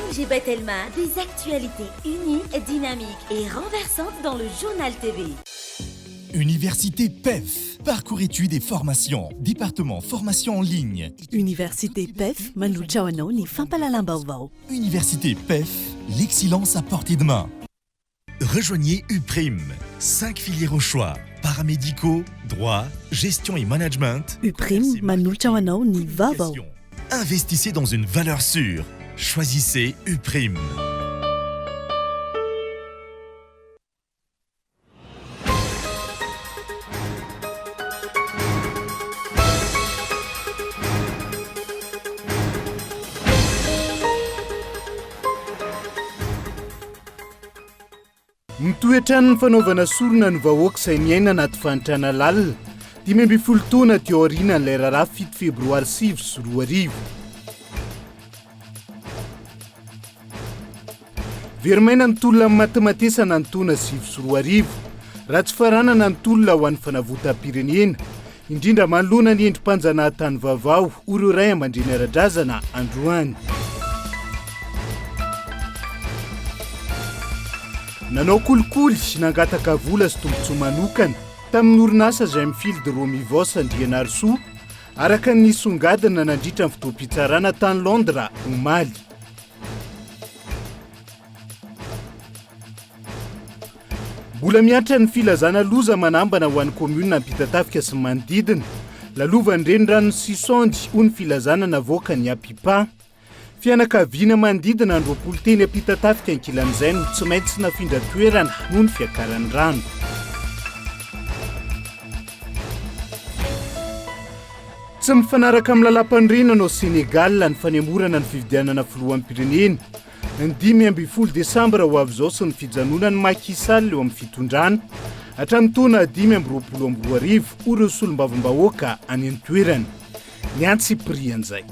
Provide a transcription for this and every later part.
Ange Telma, des actualités uniques, dynamiques et renversantes dans le journal TV. Université PEF, parcours études et formations, département formation en ligne. Université PEF, Manuchaono ni Fampalalambauvau. Université PEF, l'excellence à portée de main. Rejoignez UPRIM, 5 filières au choix, paramédicaux, droit, gestion et management. UPRIM, Manuchaono ni Vavo. Investissez dans une valeur sûre. Choisissez UPRIM. Mitoetrano ny fanaovana sorona ny vahoaka sainiaina anaty fantrana lalina 12 taona teo aoriana n'ilay raharaha 7 febroary 2024. Verimaina ny tolona amin'ny matimatesana ny taona 2024. Raha tsy faranana ny tolona ho an'ny fanavotam-pirenena, indrindra manoloana ny endrim-panjanahantany vaovao ireo ray aman-dreny ara-drazana androany. Nanao kolikoly nangataka vola sy tombotsoa manokana tamin'ny orinasa izay mifily de Romivos Andrianarisoa araka ny nisongadina nandritra ny fotoam-pitsarana tany Londres omaly. Mbola miatra ny filazana loza manambana ho an'ny komuna Ampitatafika sy manodidina. Lalovan'ny renirano Sisondy ho ny filazana navoaka ny Apipa. Fianakaviana manodidina ny 20 teny Ampitatafika ankilan'izay no tsy maintsy nafindra toerana noho ny fiakaran'ny rano. Tsy mifanaraka amin'ny lalaam-pandrenana ao Senegal ny fanemorana ny fifidianana filohan'ny pirenena. Ny 12 Desambra ho avy izao sy ny fijanonany Macky Sall eo amin'ny fitondrana hatramin'ny taona 2022 ireo solombavambahoaka any an-toerana. Ny antsy prian'izay.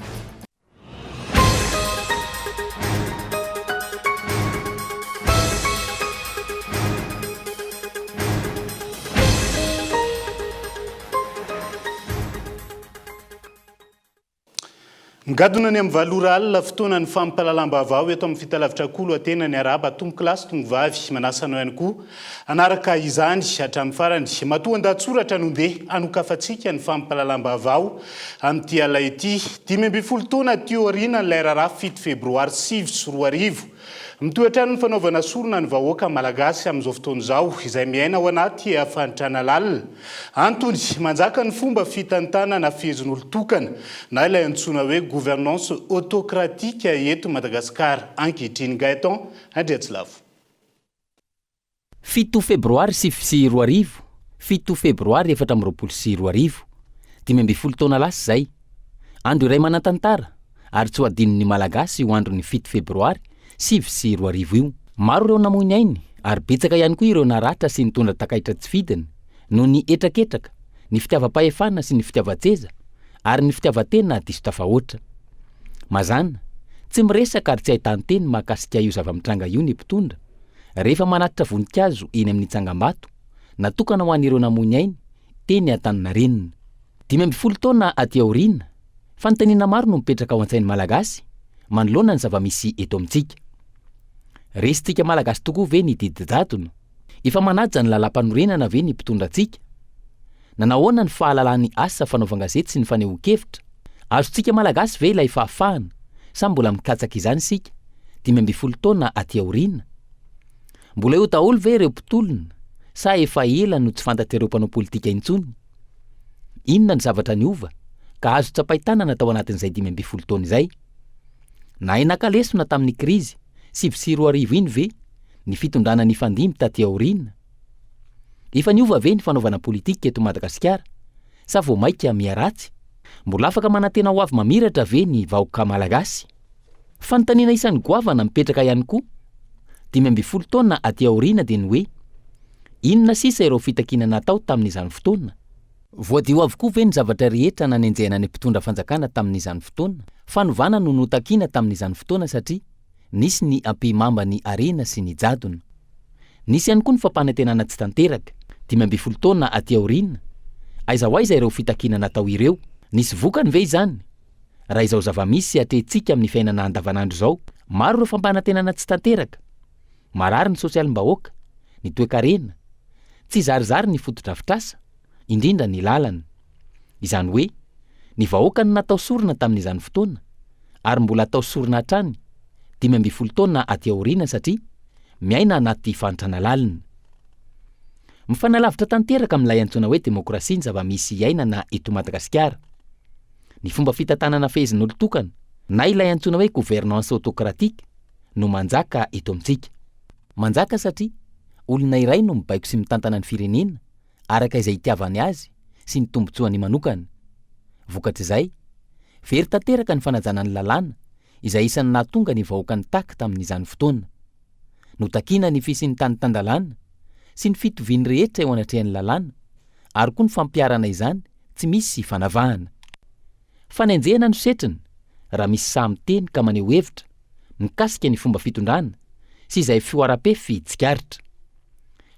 Ngadona ny amin'ny valora alina fotoana ny fampalalam-baovao eto amin'ny fitalavitra kolo atena ny araba tomboky lasy tombovavy manasana ihany koa anaraka izany hatramin'ny farany matoa an-datsoratra nondeha anokafatsika ny fampalalam-baovao amin'ity alay ity 12 taona teo aoriana n'ilay raharaha 7 febroary 2024. Mitoetrano ny fanaovana sorona ny vahoaka malagasy amin'izao fotoana izao izay miaina ao anaty fantrana lalina. Antony manjaka ny fomba fitantana na fehezon'olon-tokana na ilay antsoina hoe gouvernance autocratique eto Madagasikara. Ankehitriny Gaëtan Andriatsilavo. 7 febroary 2024, 7 febroary 2024, 12 taona lasy zay. Andro iray manan-tantara ary tsy ho adinon'ny malagasy ho andron'ny 7 febroary 2024 io. Maro ireo namoiny ainy ary betsaka ihany koa ireo naratra sy nitondra takaitra tsy fidina no ny etraketraka, ny fitiavam-pahefana sy ny fitiavan-tseza ary ny fitiavan-tena diso tafahoatra. Mazana, tsy miresaka ary tsy ahitanteny mahakasika io zava-mitranga io ny mpitondra rehefa manatitra voninkazo eny amin'ny tsangam-bato natokana ho an'ireo namoiny ainy teny Antaninarenina. 12 taona aty aoriana, fanontaniana maro no mipetraka ao an-tsain'ny malagasy manoloana ny zava-misy eto amintsika. Resitsika malagasy tokoa ve ny didijatony? Efa manaja ny lalam-panorenana ve ny mpitondra antsika? Nanahoana ny fahalalany asa fanaovan-gazety sy ny fanehoan-kevitra? Azontsika malagasy ve ilay fahafahana? Sa mbola mikatsaka izany sika? 12 taona aty aoriana. Mbola eo daholo ve ireo mpitolona? Sa efa ela no tsy fantatr' ireo mpanao politika intsony? Inona ny zavatra niova ka azo tsapaitana natao anatin'izay 12 taona izay? Na nakalesona tamin'ny krizy 2024 iny ve ny fitondrana ny fandimby taty aoriana? Efa niova ve ny fanaovana politika eto Madagasikara? Sa vao maika miaratsy? Mbola afaka manantena ho avy mamiratra ve ny vahoaka malagasy? Fanontaniana isan'ny goavana mipetraka ihany koa 12 taona aty aoriana dia ny hoe inona sisa ireo fitakiana natao tamin'izany fotoana? Voadio avokoa ve ny zavatra rehetra nanenjehana ny mpitondra fanjakana tamin'izany fotoana? Fanovana no notakiana tamin'izany fotoana satria nisy ny ampimamba ny arena sy ny jadona. Nisy ihany koa ny fampanantenana tsy tanteraka 12 taona aty aoriana. Aiza ho aiza ireo fitakiana natao ireo? Nisy vokany ve izany? Raha izao zava-misy atrentsika amin'ny fiainana andavanandro izao, Maro ireo fampanantenana tsy tanteraka, marary ny sosialim-bahoaka, ny toe-karena, tsy zarizary ny foto-drafitrasa, indrindra ny lalana. Izany hoe ny vahoaka no natao sorona tamin'izany fotoana ary mbola atao sorona hatrany 15 taona aty aoriana satria miaina anaty fantrana lalina. Mifanalavitra tanteraka amin'ilay antsoina hoe demokrasia ny zava-misy iainana eto Madagasikara. Ny fomba fitantanana fehezin'olon-tokana na ilay antsoina hoe gouvernance autokratika no manjaka eto amintsika. Manjaka satria olona iray no mibaiko sy mitantana ny firenena araka izay itiavany azy sy ny tombotsoany manokana. Vokatr'izay, very tanteraka ny fanajana ny lalàna izay isan'ny nahatonga ny vahoaka ny taka tamin'izany fotoana. Notakiana ny fisian'ny tany-tandalàna sy ny fitoviany rehetra eo anatrehan'ny lalàna ary koa ny fampiarana izany tsy misy fanavahana. Fanenjehana no setriny raha misy samiteny ka maneho hevitra mikasika ny fomba fitondrana sy izay fioara-pefy tsikaritra.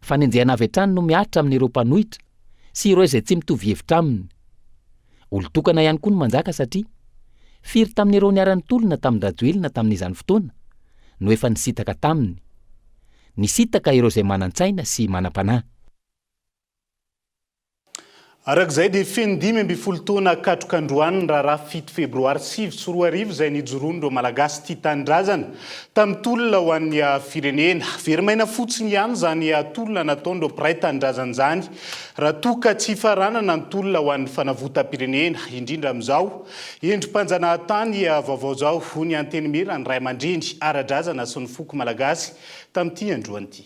Fanenjehana avy hatrany no miatra amin'ireo mpanohitra sy ireo izay tsy mitovy hevitra aminy. Olo-tokana ihany koa no manjaka satria firy tamin'ireo niara nitolona tamin'ny rajoelina tamin'izany fotoana no efa nisitaka taminy. Nisitaka ireo izay manan-tsaina sy manam-panahy. Arak'izay dia feno 15 taona katroka androany raha 7 febroary 2024 izay nijoroan'ireo malagasy tia tanindrazana tamin'ny tolona ho an'ny firenena. Verimaina fotsiny ihany izany tolona nataon'ireo mpiray tanindrazana izany raha toa ka tsy faranana ny tolona ho an'ny fanavotam-pirenena indrindra amin'izao. Endrim-panjanahantany vaovao izao ho ny antenimera ny ray aman-dreny ara-drazana sy ny foko malagasy tamin'ity androany ity.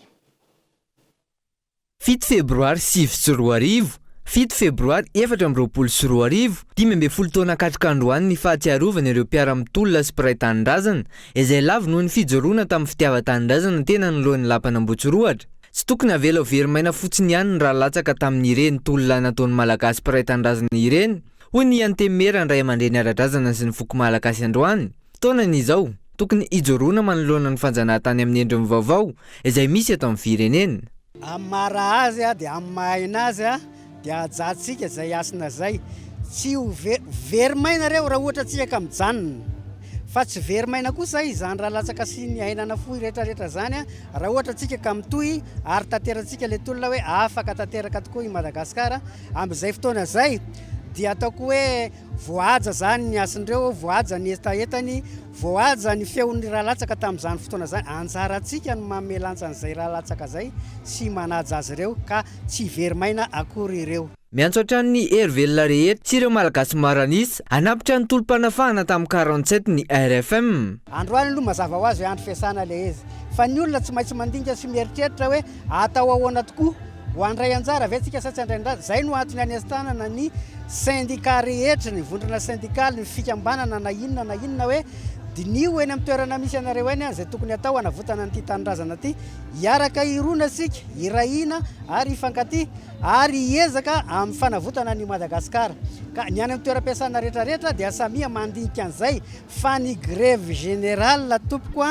7 febroary 2024 7 febroary 2024 15 taona katroka androany ny fahatsiarovana ireo mpiara-mitolona sy mpiray tanindrazana izay lavo noho ny fijoroana tamin'ny fitiava-tanindrazana tena noloan'ny lapan'Ambotsotrohatra. Tsy tokony avela ho verimaina fotsiny ihany ny raha latsaka tamin'ireny tolona nataon'ny malagasy mpiray tanindrazana ireny, hoy ny antemera ny ray aman-dreny ara-drazana sy ny foko malagasy androany. Taonan'izao tokony ijoroana manoloana ny fanjanahantany amin'ny endriny vaovao izay misy eto amin'ny firenena. Amin'ny mara azy dia amin'ny mahina azy dia ajantsika izay asina zay. Tsy ho verimaina reo raha ohatra tsika ka mijanona. Fa tsy verimaina kosa izany raha latsaka sy ny ainana fohy rehetrarehetra zany raha ohatra tsika ka mitohy ary tanterantsika le tolona hoe afaka tanteraka tokoa i Madagasikara amin'izay fotoana zay. Dia ataoko hoe voaja zany ny asindreo, voaja ny etaetany, voaja ny feon'ny raha latsaka tamin'izany fotoana zany. Anjarantsika no mamelantsa an'izay raha latsaka zay sy manaja azy ireo ka tsy verimaina akory ireo. Miantso hatrany ny hery velona rehetra sy ireo malagasy maranisa hanapitra ny tolom-panafahana tamin'ny 47 ny RFM. Androany aloha mazava ho azy andro fiasana le izy. Fa ny olona tsy maintsy mandinika sy mieritreritra hoe atao ahoana tokoa ho andray anjara avetsika sa tsy andray. Zay no antony any tanana ny syndika rehetra, ny vondrona syndikaly, ny fikambanana na inona hoe dinio eny amin'ny toerana misy anareo eny izay tokony atao hanavotana ny tanindrazana ty, hiaraka irona sika, irahina ary ifankaty ary hiezaka amin'ny fanavotana ny Madagasikara. Ka ny any amin'ny toeram-piasana rehetrarehetra dia samia mandinika an'izay fa ny grève générale tompoko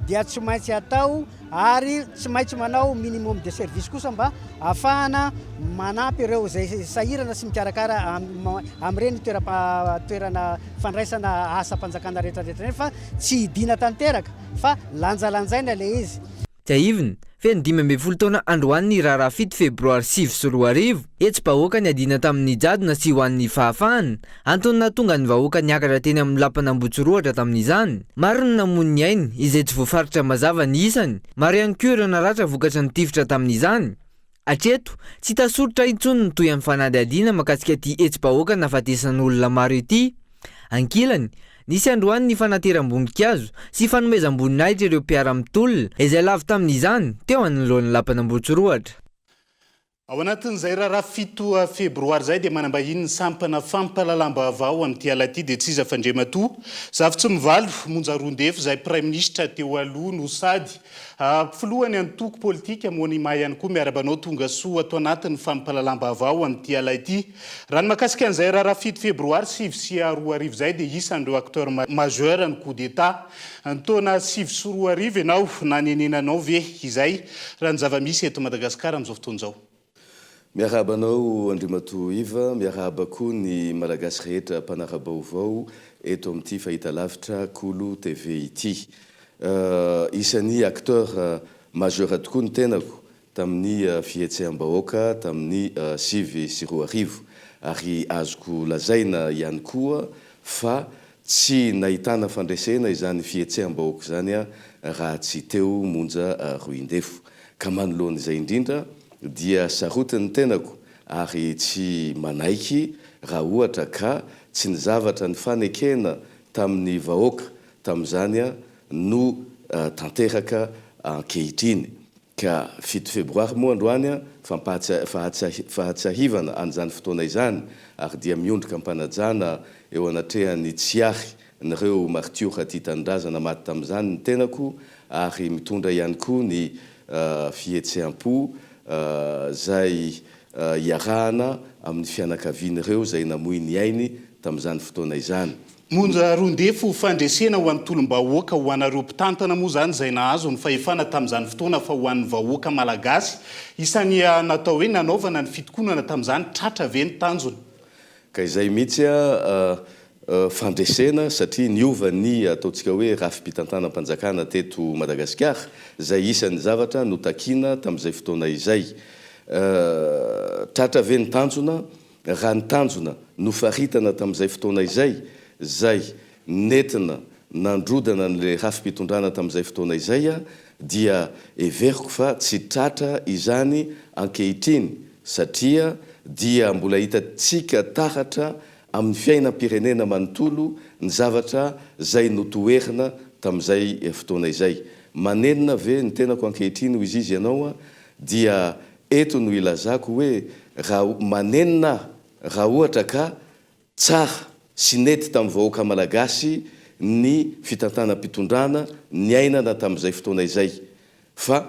dia tsy maintsy atao ary tsy maintsy manao minimum de service kosa mba ahafahana manampy ireo izay sahirana sy mikarakara amin'ireny toerana fandraisana asa-panjakana rehetrarehetra fa tsy hidina tanteraka fa lanjalanjaina le izy. Tsy aiviny, feno 15 taona androany ny raharaha 7 febroary 2024 etsy-bahoaka ny adina tamin'ny jadona sy ho an'ny fahafahana antony nahatonga ny vahoaka niakatra teny amin'ny lapan'Ambotsotrohatra tamin'izany. Maro ny namono ny ainy izay tsy voafaritra mazava ny isany, maro ihany koa ireo naratra vokatra ny tifitra tamin'izany. Hatreto tsy tasoritra intsony ny toy amin'ny fanady adina makasika ty etsy-bahoaka nafatesan'olona maro ity. Ankilany nisy androany ny fanateram-boninkazo sy fanomezam-boninahitra ireo mpiara-mitolona izay lavo tamin'izany teo anoloan'ny lapan'Ambotsotrohatra. Ao anatin'izay raharaha 7 febroary zay dia manambahiny ny sampana fampahalalam-baovao amin'ity alaty dia tsy iza fandrematoa zavy tsy mivaly monja roandefo izay prime ministre teo aloha no sady filohany antoko politika monima ihany koa miarabanao tonga soa ato anatin'ny fampahalalam-baovao amin'ity alaty. Raha ny makasika an'izay raharaha 7 febroary 2024 zay dia isan'ireo acteur majeur ny coup d'état antaona 2024 ianao nanenenanao ve izay raha ny zava-misy eto Madagasikara amin'izao fotoan'izao. Miarabanao Andriamato Iva, miaraba koa ny malagasy rehetra mpanarabaovao eto amin'ity fahita lavitra Kolo TV ity. isan'ny acteur majeur tokoa ny tenako tamin'ny fihetseham-bahoaka tamin'ny 2020 ary azoko lazaina ihany koa fa tsy nahitana fandresena izany fihetseham-bahoaka zany a raha tsy teo monja roindefo ka manoloan'izay indrindra dia sarotiny tenako ary tsy manaiky raha ohatra ka tsy ny zavatra ny fanekena tamin'ny vahoaka tamin'izany a no tanteraka ankehitriny ka 7 febroary moa androany a fahatsahivana an'izany fotoana izany ary dia miondrika ampanajana eo anatrehany tsiahy nireo martiora ty tanindrazana maty tamin'izany ny tenako ary mitondra ihany koa ny fihetseham-po zay iarahana amin'ny fianakavian'ireo zay namoy ny ainy tamin'izany fotoana izany. Monja roandefo fandresena ho an'ny tolom-bahoaka ho anareo mpitantana moa zany zay nahazo ny fahefana tamin'izany fotoana fa ho an'ny vahoaka malagasy isan'ny natao hoe nanaovana ny fitokonana tamin'izany tratra ve ny tanjony. Ka izay mihitsy fandresena satria niova ny ataontsika hoe rafim-pitantanam-panjakana teto Madagasikara zay isan'ny zavatra notakina tamin'izay fotoana izay. Tratra ve ny tanjona raha ny tanjona nofaritana tamin'izay fotoana izay zay netina nandrodana n'le rafim-pitondrana tamin'izay fotoana izay dia everiko fa tsy tratra izany ankehitriny satria dia mbola hitatsika taratra amin'ny fiainam-pirenena manontolo ny zavatra zay notoerina tamin'izay fotoana izay. Manenina ve ny tenako ankehitriny ho izy ianao dia eto no ilazako hoe raha manenina raha ohatra ka tsara sy nety tamin'ny vahoaka malagasy ny fitantanam-pitondrana ny ainana tamin'izay fotoana izay fa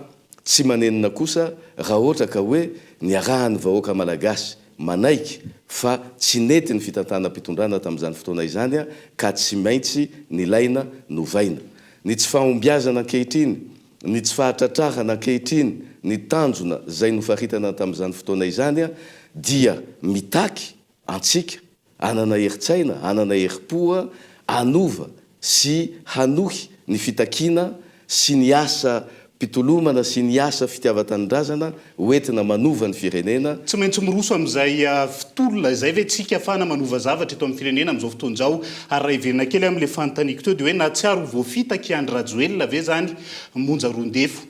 tsy manenina kosa raha ohatra ka hoe niarahan'ny vahoaka malagasy manaiky fa tsy nety ny fitantanam-pitondrana tamin'izany fotoana izany ka tsy maintsy nilaina novaina. Ny tsy fahombiazana ankehitriny, ny tsy fahatratrarana ankehitriny, ny tanjona zay nofaritana tamin'izany fotoana izany dia mitaky antsika anana heritsaina, anana herim-po anova sy hanohy ny fitakina sy ny asa pitolomana sy ny asa fitiavan-tanindrazana hoentina manova ny firenena. Tsy maintsy miroso amin'izay fitolona izay ve tsika afahana manova zavatra eto amin'ny firenena amin'izao fotoan'izao ary raha iverina kely amin'le fanontaniako teo dia hoe na tsy ary voafitaky Andry Rajoelina ve zany monja roandefo.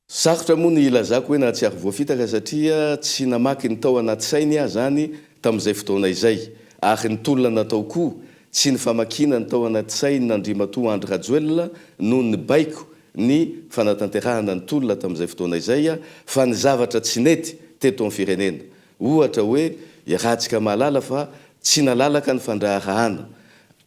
Sarotra moa ny ilazako hoe na tsy ary voafitaka satria tsy namaky ny tao anaty sainy zany tamin'izay fotoana izay ary ny tolona natao koa tsy ny famakina ny tao anaty sainy nandrimatoa Andry Rajoelina no ny baiko ny fanatanterahana ny tolona tamin'izay fotoana izay fa ny zavatra tsy nety teto amin'ny firenena ohatra hoe rahantsika mahalala fa tsy nalalaka ny fandraharahana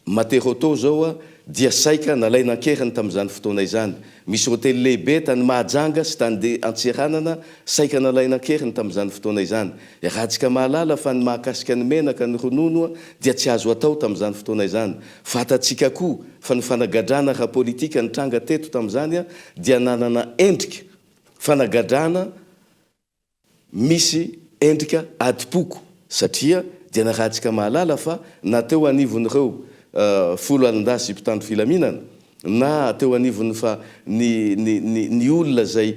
Materotô zao dia saika nalaina-keriny tamin'izany fotoana izany. Misy hôtely lehibe tany Mahajanga sy tany Antsiranana saika nalaina-keriny tamin'izany fotoana izany. Rahantsika mahalala fa ny mahakasika ny menaka ny ronono dia tsy azo atao tamin'izany fotoana izany. Fatatsika koa fa ny fanagadrana raha politika ny tranga teto tamin'izany dia nanana endrika fanagadrana misy endrika adipoko satria dia rahantsika mahalala fa nateo anivon'ireo folo alandasy mpitandro filaminana na teo anivony fa ny olona zay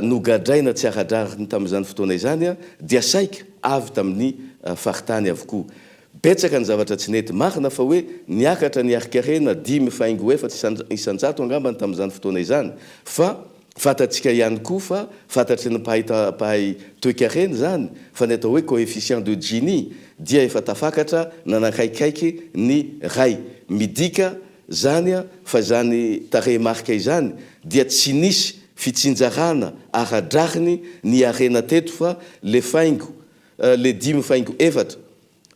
nogadraina tsy aradrariny tamin'izany fotoana izany dia saika avy tamin'ny faritany avokoa. Betsaka ny zavatra tsy nety marina fa hoe niakatra ny arikarena 10 faingo efatra isanjato angambany tamin'izany fotoana izany fa fatatsika ihany koa fa fatatry ny pahay toekareny zany fa ny atao hoe coefficient de Gini dia efa tafakatra nanakaikaiky ny ray midika zany fa zany taremarika izany dia tsy nisy fitsinjarana aradrariny ny arena teto fa le faingo le 10 faingo efatra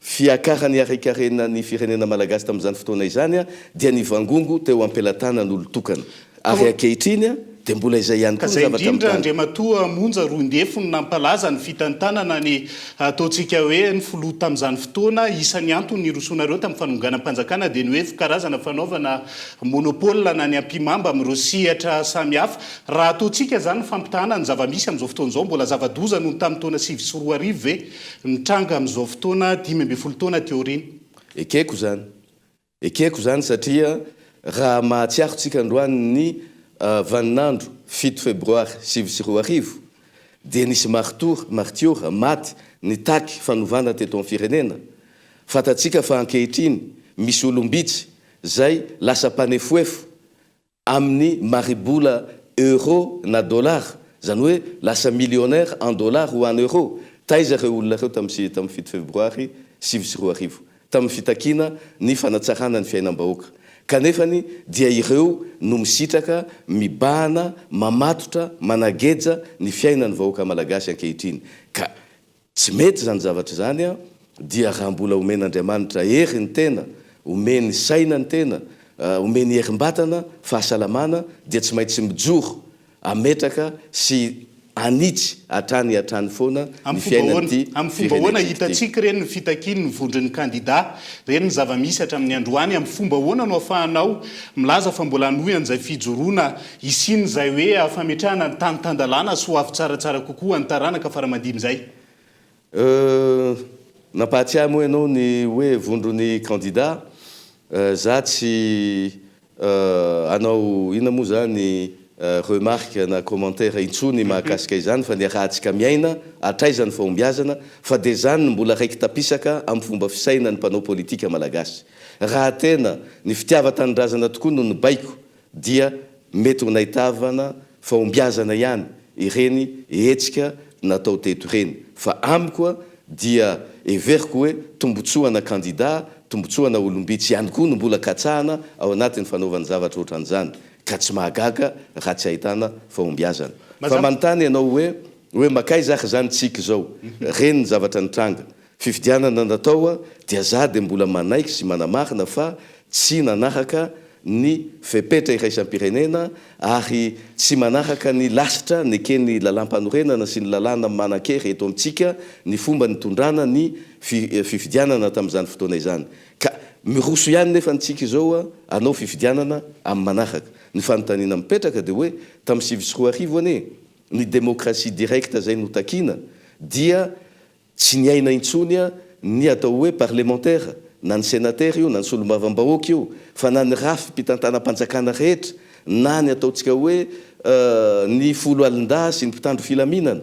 fiakarany arikarena ny firenena malagasy tamin'izany fotoana izany dia ny vangongo teo ampelatana n'olo-tokana ary ankehitriny dia mbola izay ihany koa zavatra indrindra Andriamatoa monja roandefo no nampalaza ny fitantanana ny ataontsika hoe ny filoha tamin'izany fotoana isan'ny antony nirosonareo tamin'ny fanonganam-panjakana dia ny hoe karazana fanaovana monopole na ny ampimamba amin'ireo sehatra samihafa raha ataontsika zany fampitahana ny zava-misy amin'izao fotoana izao mbola zava-doza noho tamin'ny taona 2024 ve nitranga amin'izao fotoana 15 taona teoriana. Ekeko zany satria raha mahatsiarotsika androany ny vaninandro 7 febroary 2024 dia nisy martiora maty ny taky fanovana teto amin'ny firenena. Fatatsika fa ankehitriny misy olombitsy zay lasa mpanefoefo amin'ny maribola euro na dollar, zany hoe lasa millionnaire en dollar ou en euro. Taiza reo olona reo tamin'ny 7 febroary 2024 tamin'ny fitakina ny fanatsarana ny fiainam-bahoaka. Kanefany dia ireo no misitraka, mibahana, mamatotra, manageja ny fiainan'ny vahoaka malagasy ankehitriny. Ka tsy mety zany zavatra zany a, dia raha mbola omen'Andriamanitra hery ny tena, omeny saina ny tena, omeny herim-batana, fahasalamana, dia tsy maintsy mijoro ametraka sy anitsy atrany foana ny fiainan'ity. Amin'ny fomba hoana hitatsika reny ny fitakiny ny vondron'ny kandida, reny ny zava-misy hatramin'ny androany, amin'ny fomba hoana no afahanao milaza fa mbola anohy an'izay fijoroana isiny zay hoe fametrahana ny tany-tandalana sy ho avy tsaratsara kokoa ny taranaka fara-mandimy zay. Nampahatsiahy moa ianao ny hoe vondron'ny kandida, za tsy anao ina moa zany remarque na commentaire intsony mahakasika izany fa ny rahantsika miaina atraizany fahombiazana fa dia zany mbola raiky tapisaka amin'ny fomba fisaina ny mpanao politika malagasy. Raha tena ny fitiava-tanindrazana tokoa no ny baiko dia mety ho nahitavana fahombiazana ihany ireny hetsika natao teto ireny. Fa amiko dia everiko hoe tombotsoana kandida, tombotsoana olombitsy ihany koa no mbola katsahana ao anatin'ny fanaovany zavatra ohatran'izany. Ka tsy mahagaga raha tsy ahitana fahombiazana. Fa manontany ianao hoe makay zaka zany tsika zao, reny ny zavatra nitranga. Fifidianana natao dia za dia mbola manaiky sy manamarina fa tsy nanaraka ny fepetra iraisam-pirenena ary tsy manaraka ny lasitra ny keny lalam-panorenana sy ny lalàna manan-kery eto amintsika ny fomba nitondrana ny fifidianana tamin'izany fotoana izany. Ka miroso ihany nefa ntsika izao anao fifidianana amin'ny manaraka. Ny fanontaniana mipetraka dia hoe tamin'ny 2024 ane ny démocratie directe zay notakina dia tsy niaina intsony ny atao hoe parlementaire na ny sénateur io na ny solombavambahoaka io fa na ny rafy mpitantanam-panjakana rehetra na ny ataontsika hoe ny folo alin-da sy ny mpitandro filaminana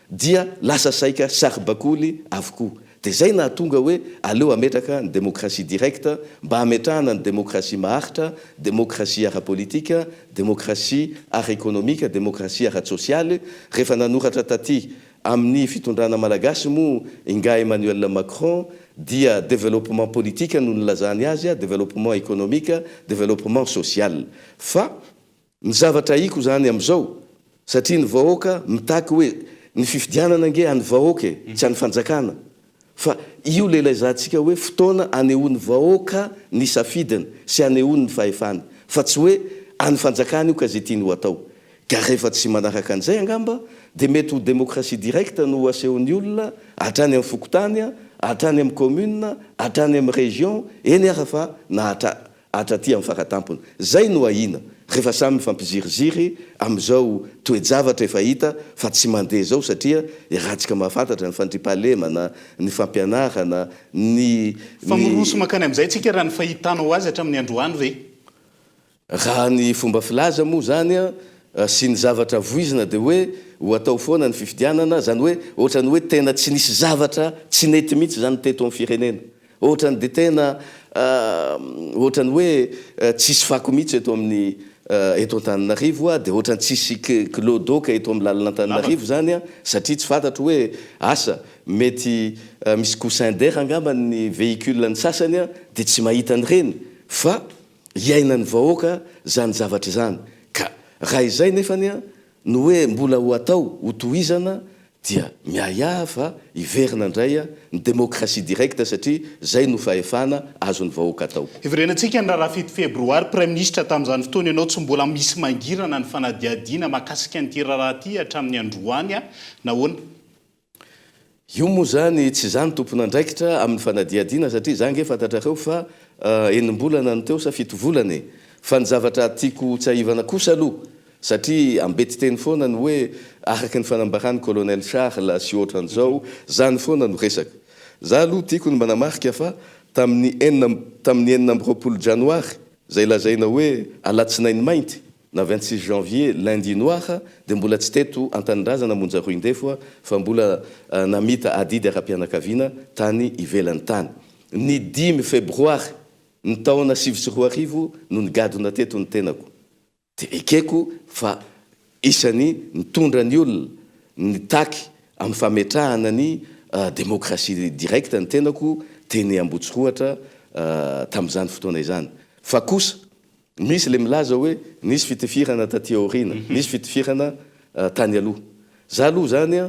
dia lasa saika saribakoly avokoa. Dia zay nahatonga hoe aleo ametraka ny démocratie directe mba hametrahana ny démocratie maharitra, démocratie ara-politika, démocratie ara-économique, démocratie ara-sosialy. Rehefa nanoratra taty amin'ny fitondrana malagasy moa inga Emmanuel Macron dia développement politique no nilazany azy, développement économique, développement social. Fa ny zavatra iko zany amin'izao satria ny vahoaka mitaky hoe ny fifidianana nge any vahoaka tsy any fanjakana. Fa io lehilaizantsika hoe fotoana anehoan'ny vahoaka ny safidina sy anehoan'ny fahefana fa tsy hoe any fanjakana io ka zay tiany ho atao. Ka rehefa tsy manaraka an'izay angamba dia mety ho démocratie directe no asehon'ny olona hatrany amin'ny fokotany, hatrany amin'ny commune, hatrany amin'ny région, eny ara fa na hatraty amin'ny faratampony. Zay no ahina rehefa samy mifampiziriziry amin'izao toe-javatra efa hita fa tsy mandeha zao satria rahantsika mahafantatra ny fandriam-pahalemana, ny fampianarana, ny famoroso makany amin'izay tsika raha ny fahitanao azy hatramin'ny androany ve? Raha ny fomba filaza moa zany sy ny zavatra voizina dia hoe ho atao foana ny fifidianana zany hoe ohatrany hoe tena tsy nisy zavatra tsy nety mihitsy zany teto amin'ny firenena. Ohatrany dia tena ohatrany hoe tsisy fako mihitsy eto amin'ny eto Antananarivo dia ohatrany tsisy kilodoka eto amin'ny lalan'Antananarivo zany satria tsy fantatro hoe asa mety misy coussin d'air angamba ny véhicule ny sasany dia tsy mahita an'ireny fa iainan'ny vahoaka zany zavatra zany. Ka raha izay nefany no hoe mbola ho atao ho tohizana dia miahiahy fa iverina indray ny démocratie directe satria zay no fahefana azon'ny vahoaka atao. Iverenantsika ny raha 7 febroary premier ministre tamin'izany fotoana ianao tsy mbola misy mangirana ny fanadiadiana mahakasika an'ity raharaha ty hatramin'ny androany nahoana? Io moa zany tsy zany tompon'andraikitra amin'ny fanadiadiana satria za nge fantatrareo fa enim-bolana no teo sa 7 volana fa ny zavatra tiako tsy ahivana kosa aloha satria ambety teny foana ny hoe araky ny fanambarany colonel Charles sy ohatran'izao zany foana no resaka. Za aloha tiako ny manamarika fa tamin'ny 9 janoary zay lazaina hoe alatsinainy mainty na 26 janvier lundi noir dia mbola tsy teto an-tanindrazana monja roindefo fa mbola namita adidy ara-pianakaviana tany ivelan'ny tany ny 10 febroary ny taona 2024 no nigadona teto ny tenako dia ekeko fa isany nitondra ny olona nitaky amin'ny fametrahana ny démocratie directe ny tenako teny Ambotsoroatra tamin'izany fotoana izany fa kosa misy le milaza hoe nisy fitifirana taty aorina nisy fitifirana tany aloha za aloha zany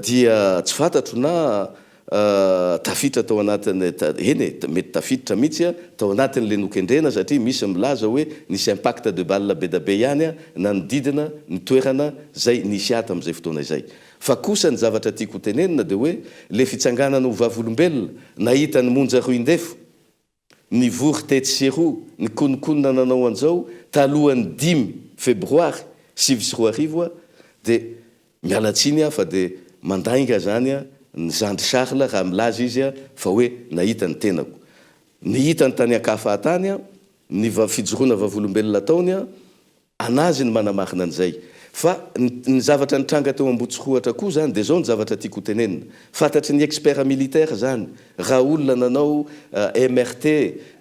dia tsy fantatro na tafitra tao anatiny mety tafiditra mihitsy tao anatin'le nokendrena satria misy milaza hoe nisy impact de balle be da be ihany na nididina ny toerana zay nisy ata amin'izay fotoana izay fa kosa ny zavatra tiako tenenina dia hoe le fitsanganana ho vavolombelona nahita ny monja roindefo ny vory tetseroa ny konikonina nanao an'izao talohan'ny 10 febroary 2024 dia mialatsiny fa dia mandainga zany ny Zandry Charles raha milaza izy fa hoe nahita ny tenako nihita ny tany akafatany ny fijoroana vavolombelona taony anazy ny manamarina an'izay fa ny zavatra nitranga teo Ambotsoroatra koa zany dia zao ny zavatra tiako tenenina fantatry ny expert militaire zany raha olona nanao MRT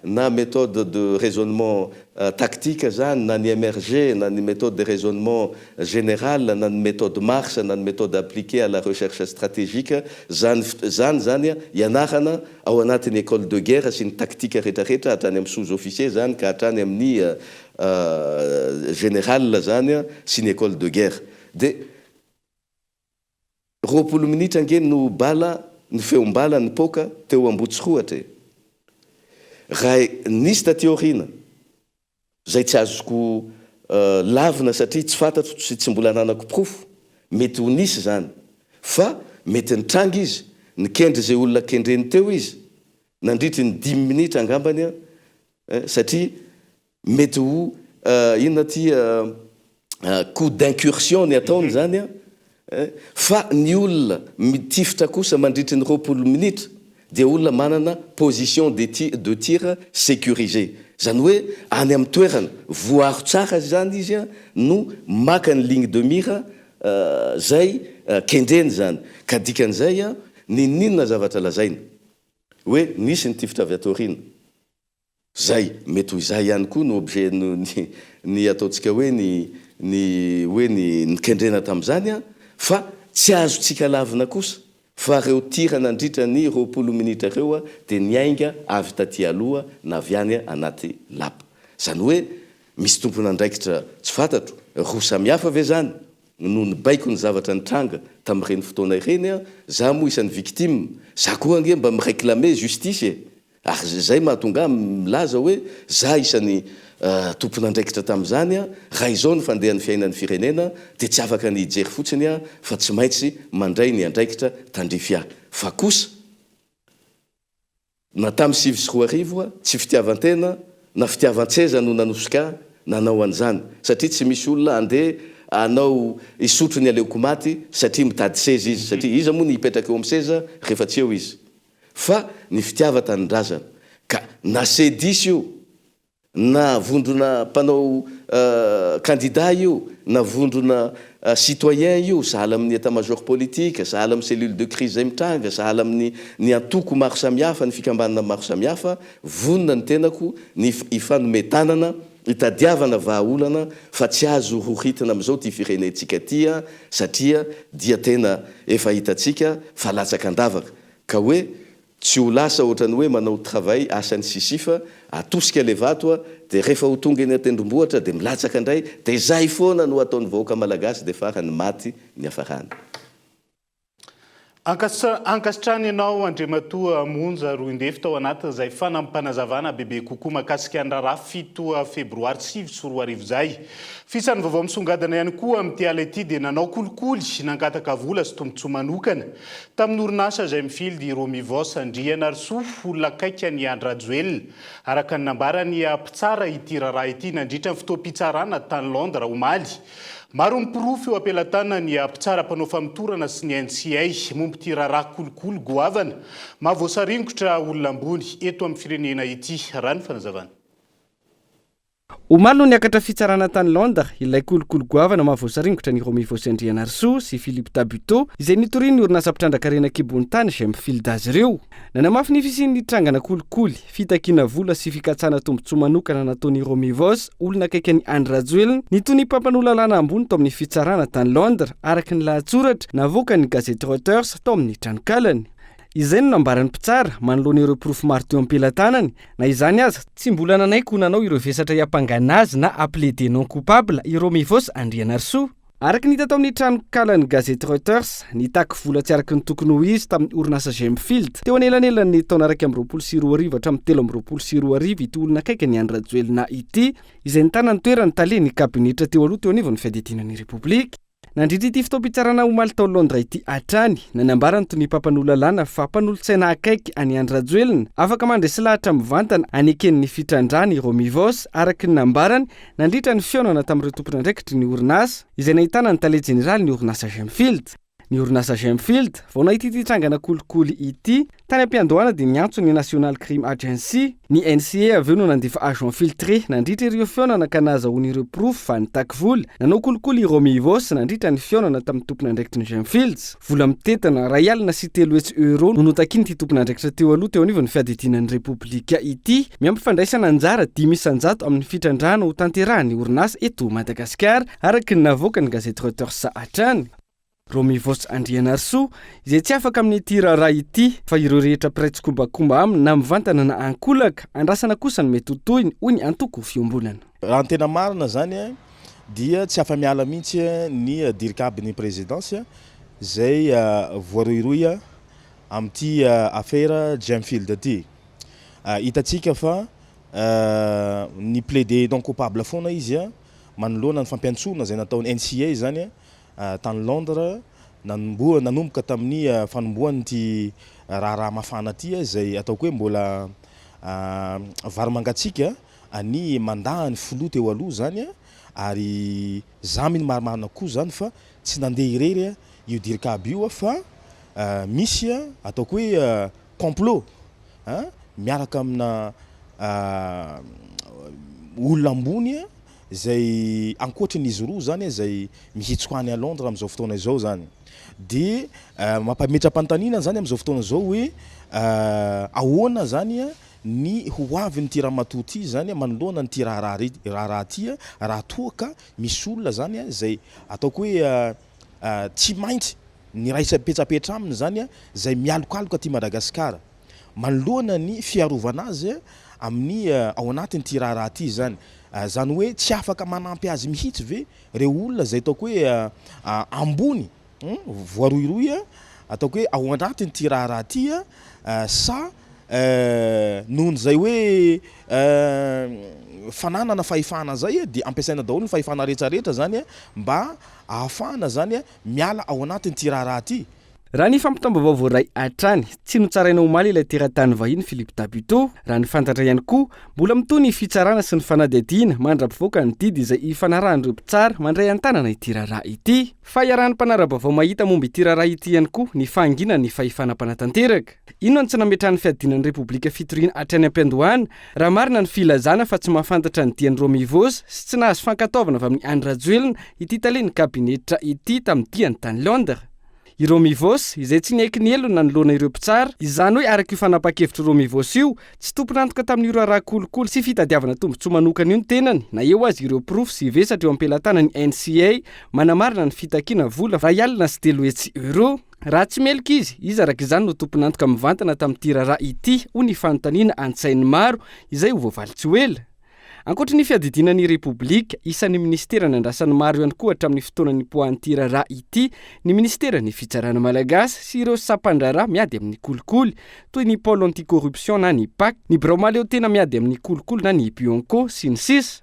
na méthode de raisonnement tactique zany na ny MRG na ny méthode de raisonnement général na ny méthode Mars na ny méthode appliquée à la recherche stratégique zany ianarana ao anatin'ny école de guerre sy ny tactique rehetrarehetra hatrany amin'ny sous-officier zany ka hatrany amin'ny général zany sy ny école de guerre dia 20 minitra ange no bala ny feombala ny poka teo Ambotsoroatra raha nisy taty aorina zay tsy azoko lavina satria tsy fantatro tsy mbola nanako profo mety ho nisy zany fa mety nitranga izy nikendry zay olona kendreny teo izy nandritry ny 10 minitra angambany satria mety ho inona ty coup d'incursion ny ataony zany fa ny olona mitifitra kosa mandritry ny 20 minitra dia olona manana position de tir sécurisé zany hoe any amin'ny toerana voaro tsara zany izy no maka ny ligne de mire zay kendreny zany ka dikan'izay ninona zavatra lazaina hoe nisy nitifitra avy atorina zay mety ho izay ihany koa no objet ny ataontsika hoe ny kendrena tamin'izany fa tsy azotsika lavina kosa fa reo tira nandritra ny 20 minitra reo dia niainga avy taty aloha na avy any anaty lapa zany hoe misy tompon'andraikitra tsy fantatro roa samihafa ve zany no nibaiko ny zavatra nitranga tamin'ireny fotoana ireny za moa isan'ny victime za koa ange mba miréclame justice ary zay mahatonga milaza hoe za isan'ny tompon'andraikitra tamin'izany raha izao ny fandehan'ny fiainan'ny firenena dia tsy afaka ny hijery fotsiny fa tsy maintsy mandray ny andraikitra tandrify fa kosa na tamin'ny 2024 tsy fitiavantena na fitiavan-tseza no nanosika nanao an'izany satria tsy misy olona andeha anao isotro ny aleoko maty satria mitady seza izy satria izy moa ny hipetraka eo amin'ny seza rehefa tsy eo izy fa ny fitiava tanindrazana ka na sedisy io na vondrona mpanao candidat io na vondrona citoyen io sahala amin'ny état-major politique sahala amin'ny cellule de crise zay mitranga sahala amin'ny ny antoko maro samihafa ny fikambanana maro samihafa vonona ny tenako ny ifanometanana itadiavana vahaolana fa tsy azo rohitina amin'izao ty firenentsika ty satria dia tena efa hitatsika fa latsaka andavaka ka hoe tsy ho lasa ohatrany hoe manao travail asany sisifa atosika le vato dia rehefa ho tonga eny atendrombohatra dia milatsaka indray dia zay foana no ataon'ny vahoaka malagasy dia farany maty ny hafarany ankasitrany ianao Andriamatoa Monja Roindefo tao anatin'izay fanampanazavana bebe kokoa mahakasika ny raharaha 7 febroary 2024 zay fisany vaovao misongadana ihany koa amin'ity ala ity dia nanao kolikoly nangataka vola sy tombontsoa manokana tamin'ny orinasa izay mifily Romivos Andriana ary Sofo olona akaiky ny Andrajoelina araka ny nambarany mpitsara ity raharaha ity nandritra ny fotoam-pitsarana tany Londres omaly maro mipirofo eo ampelantanana ny mpitsara mpanao famitorana sy ny NCA momba ity raharaha kolikoly goavana mahavoasaringotra olona ambony eto amin'ny firenena ity raha ny fanazavana Omalo niakatra fitsarana tany Londres ilay kolokolo goavana mahavoasaringotra ny Romy Vosy Andrianarso sy Philippe Tabuteau izay nitoriany ny orinasa mpitrandrakarena kibony tany izay mifilda azy ireo. Nanamafy ny fisian'ny trangana kolikoly, fitakiana vola sy fikatsana tombotsoa manokana nataon'ny Romy Vosy olona akaiky ny Andry Rajoelina nitony mpampanolalalana ambony tao amin'ny fitsarana tany Londres araka ny lahatsoratra navoaka ny gazety Reuters tao amin'ny tranokalany. Izay no nambarany mpitsara manoloana ireo porofo maro teo am-pelatanany na izany aza tsy mbola nanaiky ho nanao ireo vesatra hiampangana azy na appelé non coupable i Romy Vosy Andrianarso. Araka ny hita tao amin'ny tranokalan'ny gazety Reuters, nitaky vola tsy araka ny tokony ho izy tamin'ny orinasa Gemfield teo anelanelan'ny taona 2024 hatramin'ny 2024 ity olona akaiky ny Andry Rajoelina ity izay nitana ny toerany talehan'ny kabineta teo aloha teo anivon'ny fiadidinan'ny Repoblika. Nandritra ity fitaom-pitsarana omaly tao Londres ity hatrany nanambarany toy ny mpampanolalalana fa mpanolotsaina akaiky any Andry Rajoelina afaka mandresy lahatra mivantana aneken'ny fitrandrany Romy Vosy araka ny nambarany nandritra ny fionana tamin'ireo tompon'andraikitry ny orinasa izay nahitana ny tale jeneraly ny orinasa Gemfield. Ny orinasa Gemfield vao nahita ity trangana kolikoly ity tany am-piandohana dia niantso ny National Crime Agency, ny NCA avy eo no nandefa agent filtré nandritra ireo fionana ka nahazahoan'ireo proof fa nitaky vola nanao kolikoly i Romy Vosy nandritra ny fionana tamin'ny tompon'andraikitry ny Gemfield. Vola mitetana ray alina sy 3 euro no notakiny ity tompon'andraikitra teo aloha teo anivon'ny fiadidinan'ny Repoblika ity miampifandraisana anjara 10,100 amin'ny fitrandrana ho tanterahan'ny orinasa eto Madagasikara araka ny navoaka ny gazety Reuters hatrany. Romy Vosy Andrianarso izay tsy afaka amin'ny tirara ity fa ireo rehetra piray kombakomba aminy na mivantana na ankolaka andrasana kosa ny mety totoiny hoy ny antoko fiombolana. Raha ny tena marina zany dia tsy afa-miala mihitsy ny dirikabin'ny présidence zay voaroiroy amin'ity affaire Gemfield ity. Hitatsika fa ny plaidé non coupable foana izy manoloana ny fampiantsona zay nataon'ny NCA zany tany Londres nanomboka tamin'ny fanomboany ity raha mafana ity zay ataoko hoe mbola vary mangatsika ny mandahany filoha teo aloha zany ary zaminy maromaro koa zany fa tsy nandeha irery io dirikaby io fa misy ataoko hoe complot miaraka amina olona ambony zay ankoatran'izy roa zany zay mihitsoany à Londres am'izao fotoana izao zany de mampametra-panontaniana zany am'izao fotoana izao hoe ahoana zany ny hoavy ny ty ramatoa ty zany manoloana ny ty raha ty raha toa ka misy olona zany zay ataoko hoe tsy maintsy ny raisa-petsapetra aminy zany zay mialokaloka ty Madagasikara manoloana ny fiarovana azy amin'ny ao anatin'ny ty raha ty zany zany hoe tsy afaka manampy azy mihitsy ve reo olona zay ataoko hoe ambony voaroiroy ataoko hoe ao anatiny ty raha ty sa nohony zay hoe fananana fahefana zay dia ampiasaina daholo ny fahefana rehetrarehetra zany mba ahafahana zany miala ao anatiny ty raha ty. Raha ny fampitambavao voaray hatrany tsy notsaraina omaly ilay teratany vahiny Philippe Tabuteau raha ny fantatra ihany koa mbola mitony ny fitsarana sy ny fanadihadiana mandra-pivoaka ny didy izay ifanarahan'ireo mpitsara mandray an-tanana ity raharaha ity fa iarahan'ny mpanara-baovao mahita momba ity raharaha ity ihany koa ny fahangina ny fahefana-panatanteraka. Ino ny tsy nametrahan'ny fiadinan'ny Repoblika fitoriana hatrany am-piandohana raha marina ny filazana fa tsy mahafantatra ny dian'ny Romy Vosy sy tsy nahazo fankataovana avy amin'ny Andry Rajoelina ity talen'ny kabinetra ity tamin'ny diany tany Londres. I Romy Vosy izay tsy niaiky ny elona nanoloana ireo mpitsara izany hoe araka io fanapa-kevitry Romy Vosy io tsy tompon'antoka tamin'io raharaha kolikoly sy fitadiavana tombotsoa manokana io ny tenany na eo azy ireo proof sy vesatra eo am-pelantanany NCA manamarina ny fitakiana vola ray alina sy 3 euro. Raha tsy melika izy araka izany no tompon'antoka mivantana tamin'ity raharaha ity ho ny fanontaniana an-tsainy maro izay ho voavaly tsy ho ela. Ankoatra ny fiadidinan'ny Repoblika, isan'ny ministera nandrasany maro ihany koa hatramin'ny fotoanan'ny poan'ity raharaha ity ny ministeran'ny fitsarana malagasy sy ireo sapan-draharaha miady amin'ny kolikoly toy ny pôle anti-corruption na ny PAC, ny Bramaleo tena miady amin'ny kolikoly na ny Bionco sy ny sisa.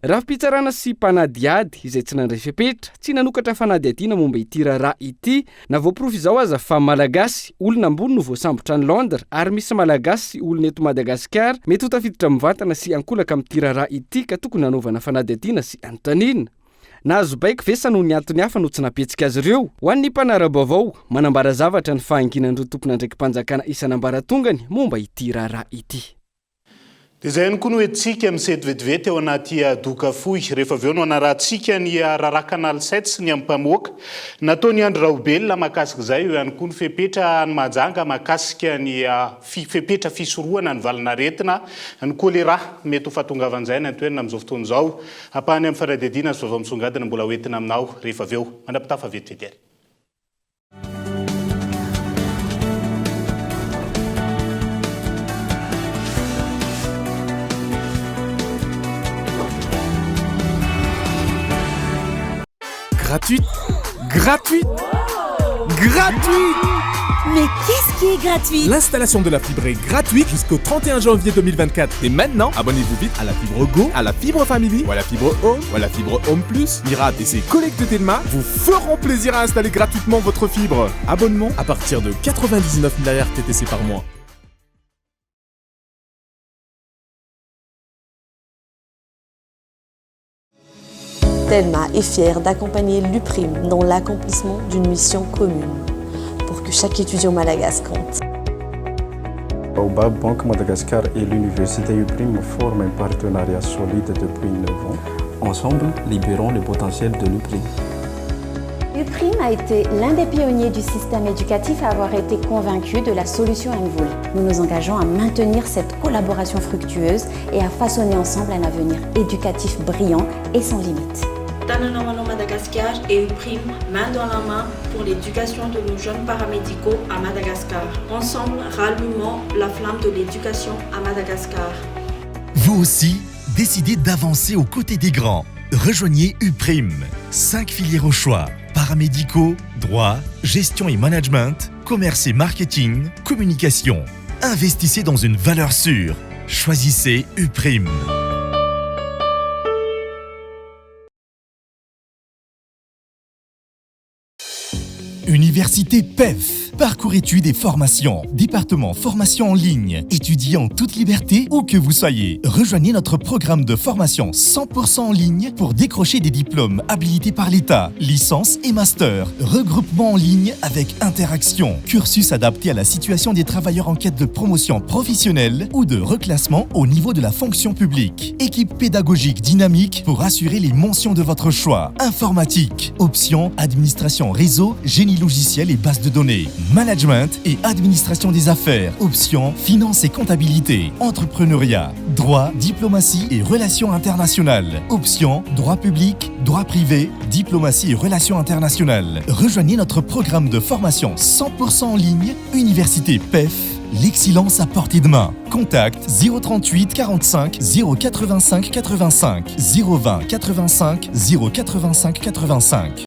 Raha fitsarana sy mpanadiady izay tsy nandray fepetra, tsy nanokatra fanadihadiana momba ity raharaha ity, na voaporofo izao aza fa malagasy olona ambony no voasambotra ny Londres ary misy malagasy sy olona eto Madagasikara mety ho tafiditra mivantana sy ankolaka amin'ity raharaha ity ka tokony hanaovana fanadihadiana sy anontaniana. Nahazo baiko vesa noho ny antony hafa no tsy napetsika azy ireo. Ho an'ny mpanara-baovao manambara zavatra ny fahanginan'ireo tompon'andraiki-panjakana isan'ambaratongany momba ity raharaha ity. dia izay ihany koa no hoentsika misety vetivety ao anaty doka fohy rehefa avy eo no anarahantsika ny rarakanal 7 sy ny ampamoaka nataony Andro Raobelona mahakasika izay eo ihany koa ny fepetra ny Mahajanga mahakasika ny fepetra fisorohana ny valinaretina ny kolera mety ho fahatongavan'izay ny antoerana amin'izao fotoana izao hampany amin'ny faradihadiana sy vavao misongadina mbola hoentina aminao rehefa avy eo mandrapitafa vetivety ary. Gratuite. Gratuite. Gratuite. Mais qu'est-ce qui est gratuit? L'installation de la fibre est gratuite jusqu'au 31 janvier 2024. Et maintenant, abonnez-vous vite à la fibre Go, à la fibre Family, ou à la fibre Home, ou à la fibre Home Plus. Mira et ses collectes Telma vous feront plaisir à installer gratuitement votre fibre. Abonnement à partir de 99 000 RTTC par mois. Telma est fière d'accompagner l'UPRIM dans l'accomplissement d'une mission commune pour que chaque étudiant malagasy compte. Baobab Banque Madagascar et l'université UPRIM forment un partenariat solide depuis 9 ans. Ensemble, libérons le potentiel de l'UPRIM. UPRIM a été l'un des pionniers du système éducatif à avoir été convaincu de la solution Envol. Nous nous engageons à maintenir cette collaboration fructueuse et à façonner ensemble un avenir éducatif brillant et sans limite. Tananamano Madagascar et UPRIM, main dans la main pour l'éducation de nos jeunes paramédicaux à Madagascar. Ensemble, rallumons la flamme de l'éducation à Madagascar. Vous aussi, décidez d'avancer aux côtés des grands. Rejoignez UPRIM. 5 filières au choix. Paramédicaux, droit, gestion et management, commerce et marketing, communication. Investissez dans une valeur sûre. Choisissez UPRIM. Université PEF. Parcours études et formations. Département formation en ligne. Étudiez en toute liberté où que vous soyez. Rejoignez notre programme de formation 100% en ligne pour décrocher des diplômes habilités par l'État, licence et master. Regroupement en ligne avec interaction. Cursus adapté à la situation des travailleurs en quête de promotion professionnelle ou de reclassement au niveau de la fonction publique. Équipe pédagogique dynamique pour assurer les mentions de votre choix. Informatique. Option administration réseau, génie logiciel et base de données. Management et administration des affaires. Option finance et comptabilité. Entrepreneuriat. Droit, diplomatie et relations internationales. Option droit public, droit privé, diplomatie et relations internationales. Rejoignez notre programme de formation 100% en ligne. Université PEF. L'excellence à portée de main. Contact 038 45 085 85 020 85 085 85.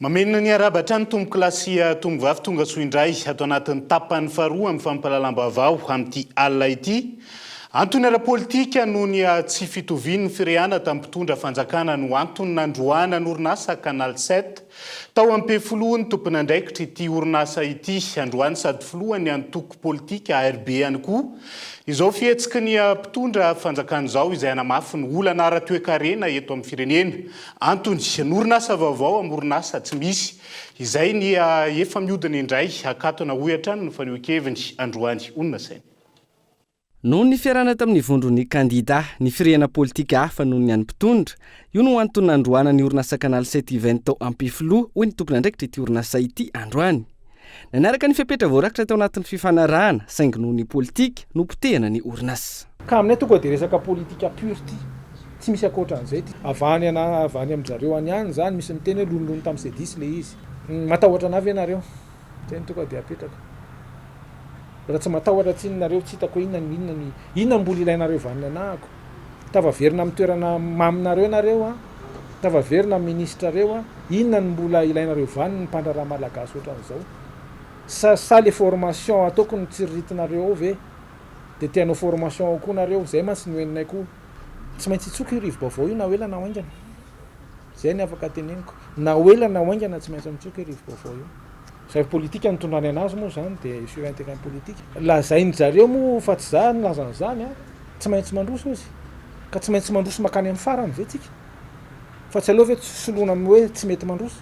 Mamenina ny arabatra ny tombo-kilasy tombovavy tonga soa indray atao anatin'ny tapany faharoa amin'ny fampahalalam-baovao amin'ity alina ity. Antony ara-politika noho ny tsy fitovian'ny fireana tamin'ny mpitondra fanjakana no antony nandroana ny orinasa Canal 7. Tao ampefoloany tompony andraikitra ity orinasa ity androany sady filohany antoko politika ARB ihany koa. Izao fihetsiky ny mpitondra fanjakana izao izay anamafy ny olana ara-toekarena eto amin'ny firenena. Antony ny orinasa vaovao amin'ny orinasa tsy misy. Izay ny efa mihodina indray akatona ohatra ny fanioan-keviny androany onona sainy. Noho ny fiarana tamin'ny vondron'ny kandida ny firena politika hafa noho ny any mpitondra, io no antony nandroana ny orinasa Canal 7 event tao ampefilo hoy ny tompony andraikitra ity orinasa ity androany. Nanaraka ny fepetra voarakitra tao anatin'ny fifanarahana saingy noho ny politika no potehana ny orinasa. Ka aminay tonga dia resaka politika pure ty. Tsy misy akoatran'izay ty. Avany amin'jareo any any zany misy miteny hoe lonilony tamin'ny C10 le izy. Matahotra anavy ianareo. Teny tonga dia apetraka. Raha tsy matahotra tsinareo tsy hitako inona mbola ilainareo vanina anahako. Tavaverina amin'ny toerana maminareo ianareo a. Tavaverina amin'ny ministra reo a. Inona ny mbola ilainareo vanina ny mpandraraha malagasy ohatran'izao. Sa le formation ataoko ny tsiriritinareo ao ve dia tianao formation ao koa nareo zay mantsy ny hoeninay koa. Tsy maintsy itsoky rivo baovao io na oela na oingana. Zay ny afaka teneniko. Na oela na oingana tsy maintsy mitsoky rivo baovao io. Zay politika ny tondrany anazy moa zany dia sur un terrain politique. Lazainy zareo moa fa tsy zany lazany zany a. Tsy maintsy mandroso izy. ka tsy maintsy mandroso makany amin'ny farany ve tsika fa tsy aloha ve soloana amin'ny hoe tsy mety mandroso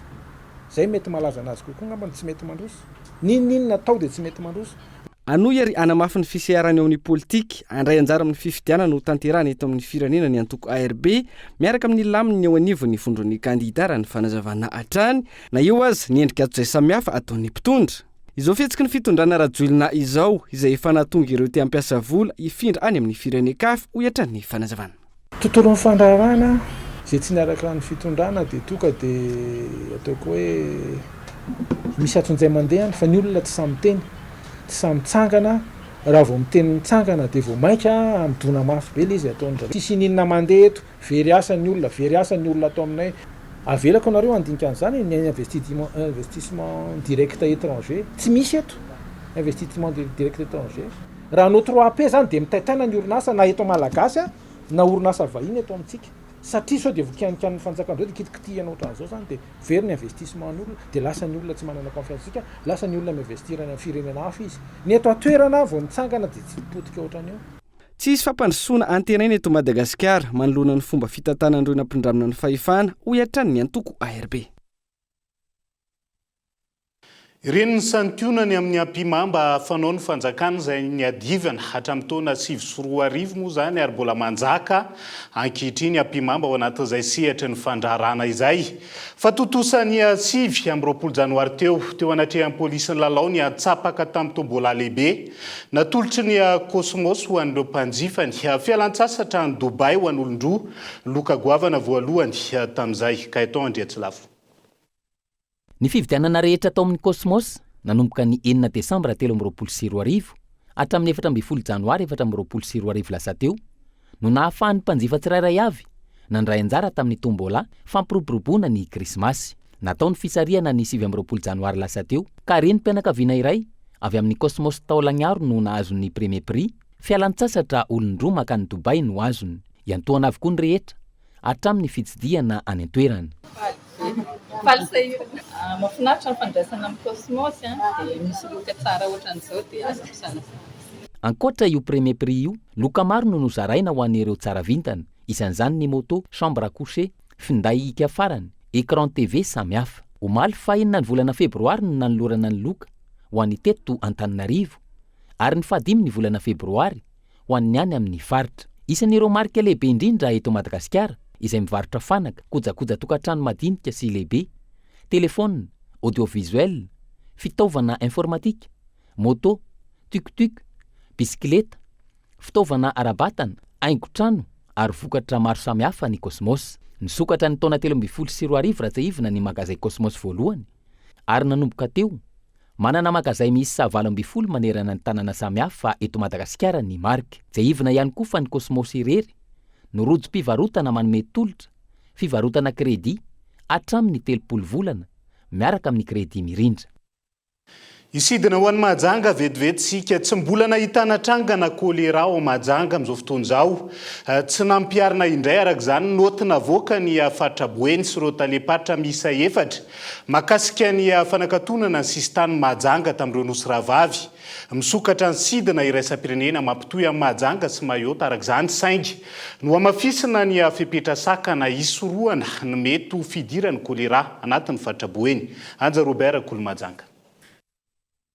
zay mety malaza anazy kokoa ngambany tsy mety mandroso ninonino natao dia tsy mety mandroso anoy ary anamafy ny fiseharany eo amin'ny politika andray anjara amin'ny fifidianana no tanterahana eto amin'ny firenena ny antoko ARB miaraka amin'ny laminy eo anivo ny fondron'ny kandidara ny fanazavana hatrany na eo azy ny endrika ato izay samihafa ataon'ny mpitondra izao fihetsiky ny fitondrana rajolina izao izay efa nahatonga ireo te hampiasa vola hifindra any amin'ny firenen-kafa ho iatran'ny fanazavana tontolon'ny fandraharana zay tsy niaraka ny fitondrana dia toka dia ataoko hoe misy atson'izay mandehany fa ny olona tsy samy teny tsy samy tsangana raha vao miteny mitsangana dia vao maika amidona mafy be ilay izy ataon'dra tsisy ninona mandeha eto very asa ny olona atao aminay avelako anareo andinika an'izany ny investissement direct étranger tsy misy eto investissement direct étranger raha no 3P zany dia mitaitaina ny orinasa na eto malagasy na orinasa vahiny eto amintsika satria sao dia vokianikan'ny fanjakandreo dia kitikitihanao ohatran'izao zany dia very ny investissement n'olona dia lasa ny olona tsy manana confiance sika lasa ny olona miinvestir any firenena hafa izy ny eto atoerana vao mitsangana dia tsy potika ohatran'io tsy isy fampandrosoana antenaina eto Madagasikara manoloana ny fomba fitantanan'ireo nampindramina ny fahefana ho iatran'ny antoko ARB ireny ny santionany amin'ny ampima mba fanao ny fanjakana izay ny adivana hatramin'ny taona 2024 moa zany ary mbola manjaka ankehitriny ampima mba ao anatin'izay sehatra ny fandraharana izay fa totosany 7 janoary teo anatrehan'ny polisy ny lalao ny atsapaka tamin'ny tombola lehibe natolotry ny Cosmos ho an'ireo mpanjifany fialan-tsasatra ny Dubai ho an'olon-droa loka goavana voalohany tamin'izay ka eto Andriatsilavo. Ny fividianana rehetra tao amin'ny Cosmos nanomboka ny 9 Desambra 2024 hatramin'ny 14 Janoary 2024 lasa teo no nahafahan'ny mpanjifa tsirairay avy nandray anjara tamin'ny tombola fampiroboroboana ny Krismasy. Nataony fisariana ny 17 Janoary lasa teo ka reny mpianakaviana iray avy amin'ny Cosmos Taolagnaro no nahazony premier prix fialan-tsasatra olon-droa makany Dubai no azony. Iantoana avokoa ny rehetra hatramin'ny fitsidiana any an-toerana. Mahafinaritra ny fandraisana amin'ny Cosmos dia misy loka tsara ohatran'izao dia azo pisana. Ankoatra io premier prix io, loka maro no nozaraina ho an'ireo tsara vintana, isan'izany ny moto, chambre à coucher, finday hika farany, écran TV samihafa. Omaly fa 9 ny volana febroary no nanolorana ny loka ho an'ny teto Antananarivo ary ny 15 ny volana febroary ho an'ny any amin'ny faritra. Isan'ireo marika lehibe indrindra eto Madagasikara izay mivarotra fanaka, kojakoja tokantrano madinika sy lehibe, telefôna, audiovisuel, fitaovana informatika, moto, tuk-tuk, bisikileta, fitaovana arabatana, haingon-trano ary vokatra maro samihafa ny Cosmos. Nisokatra ny taona 2024 ratsaivina ny magazay Cosmos voalohany ary nanomboka teo manana magazay misy 7 manerana ny tanàna samihafa eto Madagasikara ny marika. Jaivina ihany koa fa ny Cosmos irery no rojo-pivarotana manome tolotra, fivarotana kredi hatramin'ny 30 volana miaraka amin'ny kredi mirindra. Isidina ho an'ny Mahajanga vetivetsika tsy mbola nahitana trangana kolera ao Mahajanga amin'izao fotoana izao. Tsy nampiarina indray araka izany noty navoaka ny faritra Boeny sy ireo talepatra miisa 4 mahakasika ny fanakatonana ny sistany Mahajanga tamin'ireo nosy rahavavy. Misokatra ny sidina iraisam-pirenena mampitohy amin'ny Mahajanga sy Mayotte araka izany saingy no amafisina ny fepetra sakana isoroana ny mety ho fidirany kolera anatin'ny faritra Boeny. Anja Robert Kolo Mahajanga.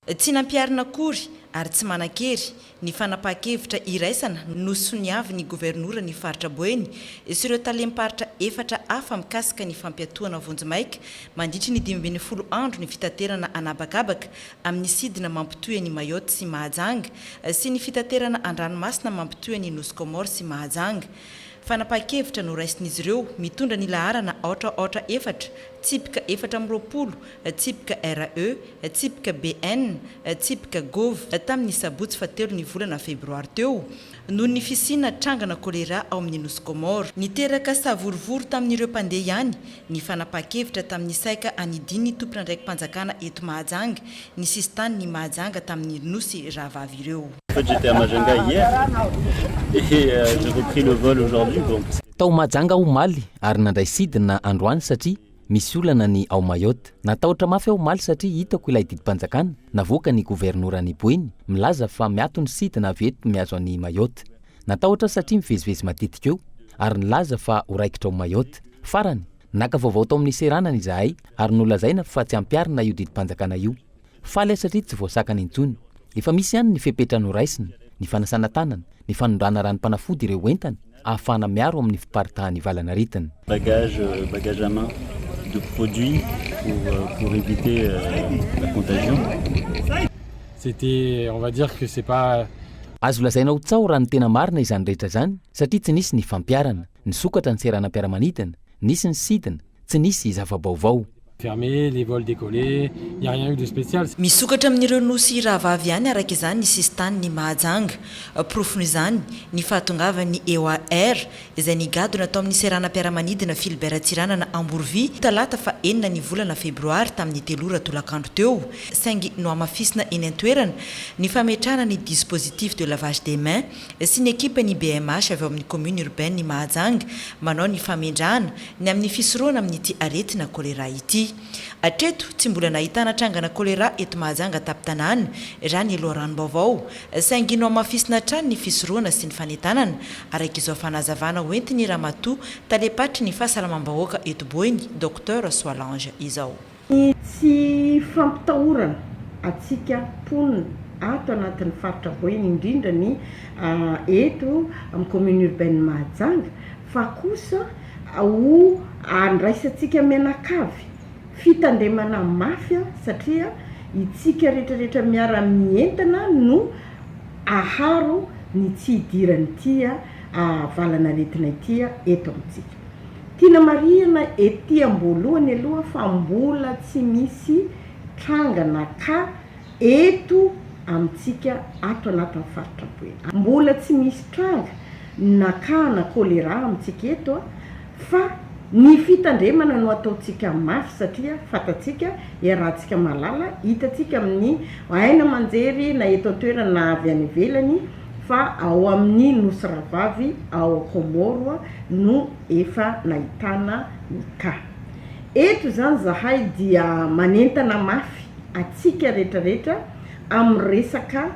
Tsy nampiarina akory ary tsy manan-kery ny fanapahan-kevitra iraisana no soniavy ny gouvernoura ny faritra Boeny sy ireo talem-paritra 4 hafa mikasika ny fampiatoana vonjimaika mandritry ny 12 andro ny fitaterana anabakabaka amin'ny sidina mampitohy ny Mayotte sy Mahajanga sy ny fitaterana an-dranomasina mampitohy ny Nosy Comore sy Mahajanga. Fanapahan-kevitra no raisin'izy ireo mitondra ny laharana 4 tsipika 420, tsipika RE, tsipika BN, tsipika GOV tamin'ny sabotsy 7 ny volana febroary teo noho ny fisina trangana kolera ao amin'ny Nosy Comore. Niteraka savorovory tamin'ireo mpandeha ihany ny fanapahan-kevitra tamin'ny saika anidiny tompona ndraiky mpanjakana eto Mahajanga ny sistany ny Mahajanga tamin'ny nosy rahavavy ireo. J'étais à Majanga hier et j'ai repris le vol aujourd'hui. Tao Mahajanga omaly ary nandray sidina androany satria misy olana ny ao Mayotte. Natahotra mafy ao omaly satria hitako ilay didim-panjakana navoaka ny gouvernoura ny Boeny milaza fa miato ny sidina avy eto miazo any Mayotte. Natahotra satria mivezivezy matetika eo ary nilaza fa ho raikitra ao Mayotte. Farany naka vaovao tao amin'ny seranana izahay ary nolazaina fa tsy ampiarina io didim-panjakana io. Faly satria tsy voasakana intsony. Efa misy ihany ny fepetra noraisina, ny fanasana tanana, ny fanondrana ranom-panafody ireo entana ahafahana miaro amin'ny fiparitahan'ny valana ritina. Bagage à main de produits pour éviter la contagion. C'était, on va dire que c'est pas... Azo lazaina ho tsao raha ny tena marina izany rehetra zany satria tsy nisy ny fampiarana, ny sokatra ny seranam-piaramanidina, nisy ny sidina, tsy nisy zava-baovao. Fermé, les vols décollés, il n'y a rien eu de spécial. Misokatra amin'ireo nosy rahavavy ihany araka izany ny sistany ny Mahajanga. Profony izany ny fahatongavany EOAR izay nigadona tao amin'ny seranam-piaramanidina Philbert Tsiranana Ambourvy talata fa 9 ny volana febroary tamin'ny 3 ora tolakandro teo. Saingy no amafisina eny an-toerana ny fametrahana ny dispositif de lavage des mains sy ny ekipa ny BMH avy amin'ny commune urbaine ny Mahajanga manao ny famindrahana ny amin'ny fisoroana amin'ity aretina choléra ity. Atreto tsy mbola nahitana trangana kolera eto Mahajanga tapitanana raha ny aloha ranom-baovao saingy no amafisina trano ny fisoroana sy ny fanetanana araka izao fanazavana hoentiny Ramatoa talepatry ny fahasalamam-bahoaka eto Boeny Dr Solange izao. Tsy fampitahorana atsika ponina ato anatin'ny faritra Boeny indrindra ny eto amin'ny commune urbaine Mahajanga fa kosa ho andraisantsika menakavy fitandremana mafia satria itsika rehetrarehetra miara mientana no aharo ny tsy idirany tia valana retina tia eto amintsika. Tiana marihana ety amboalohany aloha fa mbola tsy misy trangana ka eto amintsika ato anatin'ny faritra Boeny. Mbola tsy misy tranga na ka na kolera amintsika eto fa ny fitandremana no ataontsika mafy satria fatatsika iarahantsika malala hitatsika amin'ny aina manjery na eto an-toerana na avy any ivelany fa ao amin'ny nosy rahavavy ao Komoro no efa nahitana ny ka. Eto zany zahay dia manentana mafy atsika rehetrarehetra amin'ny resaka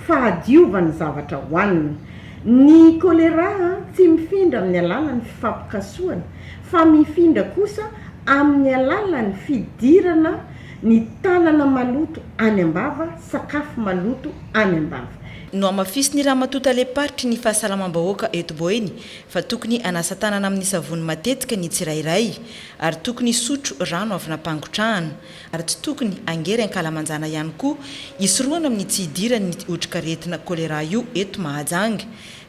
fahadiovany zavatra hoanina. Ny kolera tsy mifindra amin'ny alalan'ny fifampikasoana fa mifindra kosa amin'ny alalan'ny fidirana ny tanana maloto any ambava, sakafo maloto any ambava. No amafisiny Ramatoa talepatry ny fahasalamam-bahoaka eto Boeny fa tokony anasa tanana amin'ny savony matetika ny tsirairay ary tokony sotro rano avy nampangotrahana ary tsy tokony angery ankalamanjana ihany koa isoroana amin'ny tsy idirany otrikaretina kolera io eto Mahajanga.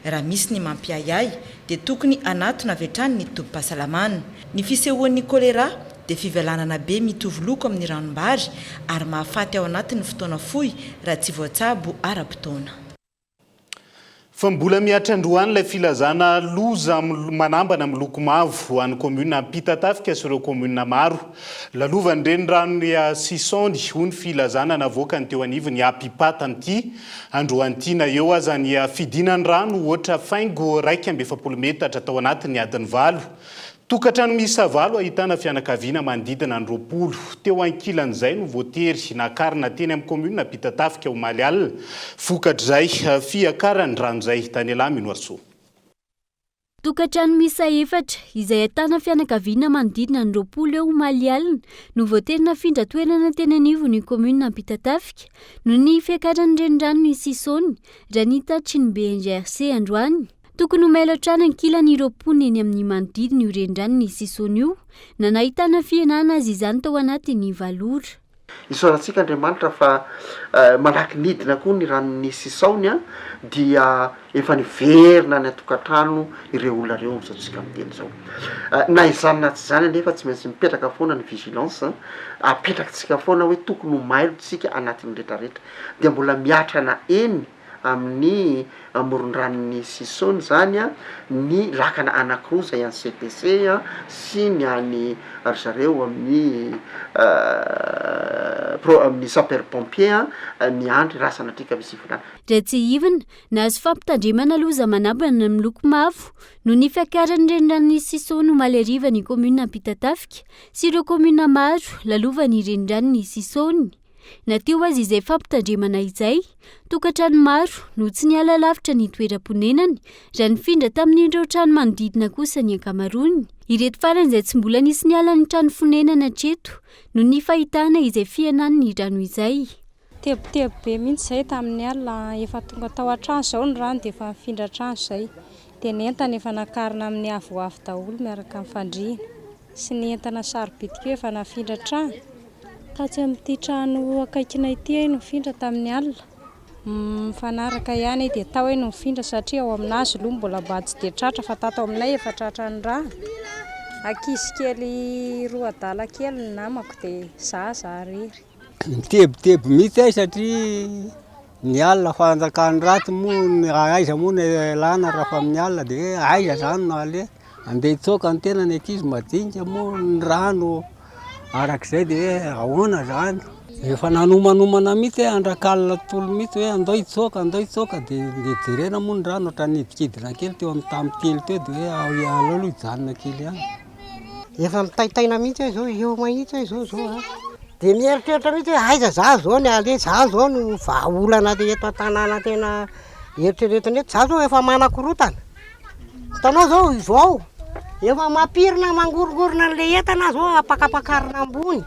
Raha misy ny mampiayay dia tokony anato navetrany ny tobim-pahasalamana. Ny fisehoan'ny kolera dia fivalanana be mitovy loko amin'ny ranombary ary mahafaty ao anatin'ny fotoana fohy raha tsy voatsabo ara-potoana. Fa mbola miatra androany ilay filazana loza manambana miloko mavo any commune Ampitatafika sy ireo commune maro. Lalovany renirano ya Sisondy ho ny filazana navoakany teo anivony Apipatany ity androany ity na eo aza ny fidinany rano ohatra faingo 270 metatra tao anatiny adiny 8. Tokatrano misy 9 ahitana fianakaviana manodidina ny 20. Teo ankilan'izay no voatery nakarina teny amin'ny commune Ampitatafika ho maly alina. Vokatrizay fiakarany rano zay Daniela Minoarso. Tokatrano misa 4 izay ahitana fianakaviana manodidina ny 20 eo maly alina no voatery nafindra toerana teny anivon'ny commune Ampitatafika no ny fiakaran'ny renirano ny Sisony raha ny tatry ny BNGRC androany. Tokony mailatra ny ankilan'ireo mponina eny amin'ny manodidina io renirano ny Sisony io na nahitana fienana azy izany tao anatin'ny valora. Isorantsika Andriamanitra fa malaky nidina koa ny ranon'ny Sisony dia efa niverina ny atokatrano ireo olona ireo amin'izao tsika miteny zao. Na izany na tsy izany anefa tsy maintsy mipetraka foana ny vigilance, apetrakatsika foana hoe tokony ho mailotsika anatin'ny rehetrarehetra dia mbola miatrana eny amin'ny amoron-dranon'ny Sisony zany ny lakana anankiroa izay an'ny CPC sy ny any ry zareo amin'ny sapeur pompier miandry rasana trika visivolana. Raha tsy ivana nahazo fampitandremana loza manambana miloko mavo no ny fiakaran'ny renirano Sisony ho maly ariva ny commune Ampitatafika sy ireo commune maro lalovany renirano Sisony. na teo azy izay fampitandremana izay tokantrano maro no tsy niala lavitra ny toeram-ponenany raha nifindra tamin'ireo trano manodidina kosa ny ankamaroany. Ireto farany izay tsy mbola nisy niala ny trano fonenana hatreto no ny fahitana izay fihenany rano izay. Tebotebo be mihitsy izay tamin'ny alina efa tonga tao an-trano izao ny rano dia efa mifindra trano izay. Dia ny entana efa nakarina amin'ny avoavo daholo miaraka amin'ny fandriana sy ny entana sarobidy efa nafindra trano. Tatsy amin'ity trano akaikina ity no mifindra tamin'ny alina. Mifanaraka ihany dia tao no mifindra satria ao aminazy aloha mbola tsy dia tratra fa tato aminay efa tratra ny rano. Ankizy kely 2 adala kely ny namako dia zaza rery. Mitebotebo mihitsy ay satria ny alina fanjakany raty moa aiza moa ny lana raha fa amin'ny alina dia aiza zany no ale andeha tsoka ny tena ny ankizy madinika moa ny rano arak'izay dia ahoana zany. Efa nanomanomana mihitsy andrakalina tolo mihitsy hoe andao hitsoka dia jerena moa ny rano ohatran'ny nidikidina kely teo amin'ny tamotely teo dia hoe alalo hijanona kely ihany. Efa mitaitaina mihitsy ay zao eo mahitsy ay zao dia mieritreritra mihitsy hoe aiza za zao ny ale za zao no vahaolana eto an-tanàna tena eritreretana eto za zao efa manakorotana. Hitanao zao izao efa mampirina mangorongorona n'ilay entana zao apakapakarina ambony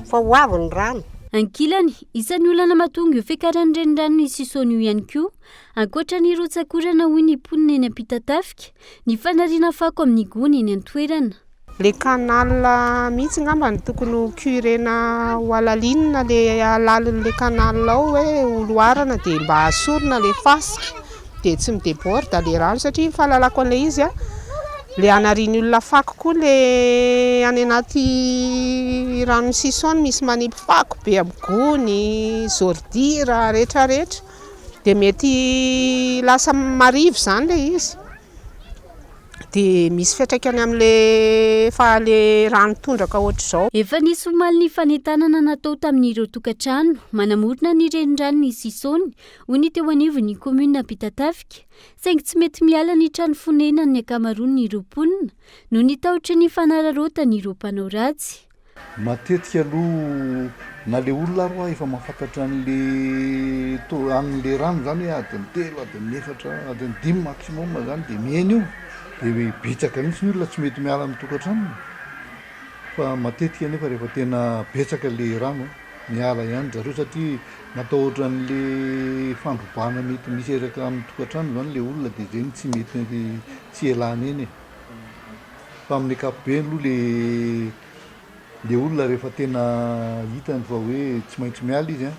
fa ho avy ny rano. Ankilany isan'ny olana mahatonga io fiakaran'ny renirano isisony io ihany koa ankoatra ny rotsakorana hoy ny mponina eny Ampitatafika ny fanariana fako amin'ny gony eny an-toerana. Le canal mihitsy ngamba ny tokony ho curena ho alalinina le alalin'le canal ao hoe oloarana dia mba asorina le fasika dia tsy midéborde le rano satria fahalalako an'ilay izy le anariany olona fako koa le any anaty rano sisony misy manipy fako be amin'ny gony zordira rehetrarehetra dia mety lasa marivo zany le izy. Dia misy fiatraikany amin'le rano tondraka ohatr'izao. Efa nisy omaly ny fanentanana natao tamin'ireo tokantrano manamorona ny renirano ny sisony hoy ny teo anivon'ny komuna Ampitatafika saingy tsy mety miala ny trano fonenany ny ankamaroan'ireo mponina no nitaotry ny fanararaotan'ireo mpanao ratsy. Matetika aloha na le olona roa efa mahafantatra amin'le rano zany hoe adiny 3 adiny 4 adiny 5 maximum zany dia mihaina io. Dia betsaka mihitsy ny olona tsy mety miala amin'ny tokantrano fa matetika nefa rehefa tena betsaka le rano miala ihany zareo satria natao ohatran'le fandrobana mety misy eraka amin'ny tokantrano zany le olona dia zay tsy mety tsy elana eny. Fa amin'ny ankapobeny aloha le olona rehefa tena hitany fa hoe tsy maintsy miala izy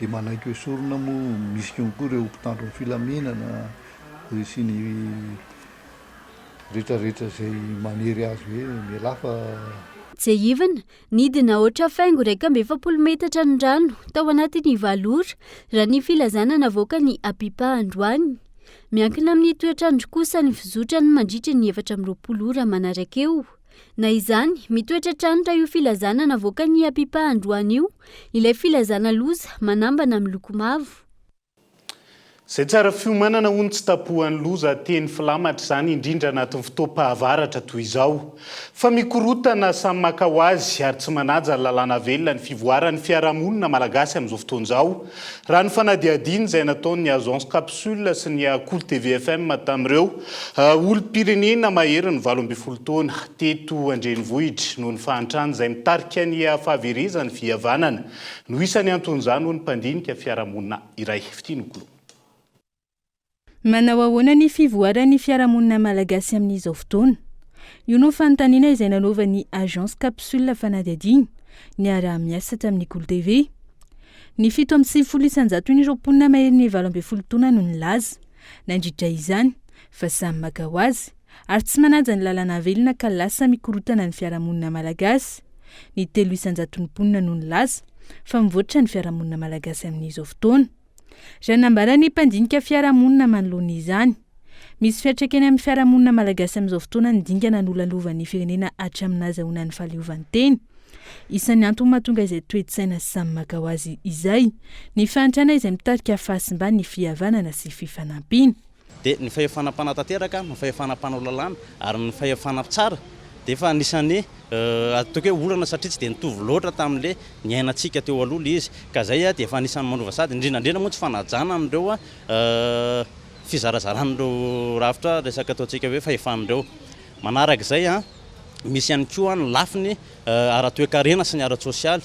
dia manaiky hoe sorona moa misy konkoa ireo mpitandro ny filaminana sy ny rehetrarehetra izay manery azy hoe mialafa. Jeivana nidina oatra faingo 170 metatra ny rano tao anatin'ny 7 ora raha ny filazana navoaka ny Apipa androany. Miankina amin'ny toetrandro kosa ny fizotrany mandritra ny 420 ora manaraka eo. Na izany mitoetra trano raha io filazana navoaka ny Apipa androany io ilay filazana loza manambana miloko mavo. Izay tsara fiomanana hono tsy tapohan'ny loza teny filamatra izany indrindra anatin'ny fotoam-pahavaratra toy izao. Fa mikorotana samy maka ho azy ary tsy manaja ny lalàna velona ny fivoaran'ny fiarahamonina malagasy amin'izao fotoana izao. Raha ny fanadihadiana izay nataon'ny agence capsule sy ny Cool TV FM tamin'ireo olom-pirenena mahery ny 12 taona teto Andrenivohitra noho ny fahantrano izay mitarika ny fahaverezan'ny fihavanana no isan'ny anton'izany ho ny mpandinika fiarahamonina iray. Fitinokolo. Manao ahoana ny fivoaran'ny fiarahamonina malagasy amin'izao fotoana. Io no fanontaniana izay nanaovan'ny agence capsule fanadihadiana ny ara-miasa tamin'ny Cool TV. Ny 7.9 isanjaton'ireo mponina mahery ny 12 taona no nilaza. Nandritra izany fa samy maka ho azy ary tsy manaja ny lalàna velona ka lasa mikorotana ny fiarahamonina malagasy. Ny 3 isanjaton'ny mponina no nilaza fa mivoatra ny fiarahamonina malagasy amin'izao fotoana. Raha nambara ny mpandinika fiarahamonina manoloana izany. Misy fiantraikany amin'ny fiarahamonina malagasy amin'izao fotoana ny dingana nolalovan'ny firenena hatramin'ny nahazoana ny fahaleovantena. Isan'ny antony mahatonga izay toe-tsaina samy maka ho azy izay ny fahantrana izay mitarika fahasimba ny fihavanana sy fifanampiana. Dia ny fahefana-panatanteraka, ny fahefana-panao lalàna ary ny fahefana tsara dia efa anisan'ny ataoko hoe olana satria tsy dia nitovy loatra tamin'le niainantsika teo aloha le izy ka zay dia efa anisan'ny manova sady indrindrandrindra moa tsy fanajana an'ireo fizarazarandreo rafitra resaka ataontsika hoe fahefan'ireo manarak'izay misy ihany koa ny lafiny ara-toekarena sy ny ara-tsosialy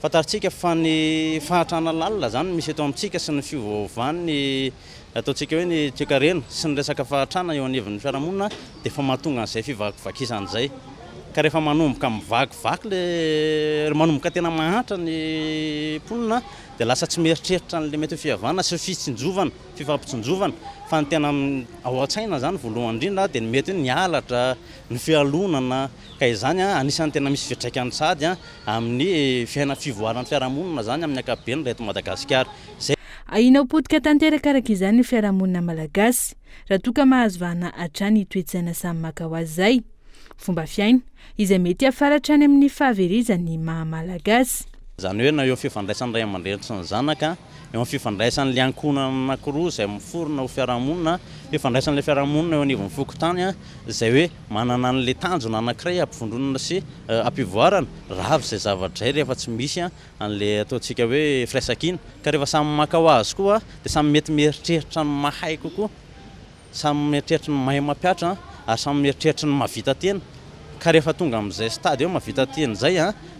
fantaritsika fa ny fahatrana lalina zany misy eto amintsika sy ny fiovaovany ny ataontsika hoe ny toekarena sy ny resaka fahatrana eo anivon'ny fiarahamonina dia efa mahatonga an'izay fivakivakisana izay ka rehefa manomboka mivakivaky le manomboka tena mahantra ny mponina dia lasa tsy mieritreritra n'le mety fihavana sy fitsinjovana fifampitsinjovana fa ny tena ao an-tsaina zany voalohany indrindra dia ny mety hoe nialatra ny fialonana ka izany anisan'ny tena misy fitraikany sady amin'ny fiaina fivoaran'ny fiarahamonina zany amin'ny ankapobeny reto Madagasikara. Ainao potika tanteraka araka izany ny fiarahamonina malagasy raha toa ka mahazo vahana hatrany toetsaina samy maka ho azy zay fomba fiaina izay mety hafaratra any amin'ny fahaverizan'ny maha-malagasy. Zany hoe na eo fifandraisan'ny ray aman-dreny sy ny zanaka eo amin'ny fifandraisan'le ankohonana anankiroa izay miforona ho fiarahamonina fifandraisan'le fiarahamonina eo anivon'ny fokontany izay hoe manana an'le tanjona anankiray ampifondronana sy ampivoarana ravy izay zavatra izay rehefa tsy misy an'le ataontsika hoe firaisan-kina ka rehefa samy maka ho azy koa dia samy mety mieritreritra ny mahay kokoa samy mieritreritra ny mahay mampiatra ary samy mieritreritra ny mahavita tena ka rehefa tonga amin'izay stade hoe mahavita tena izay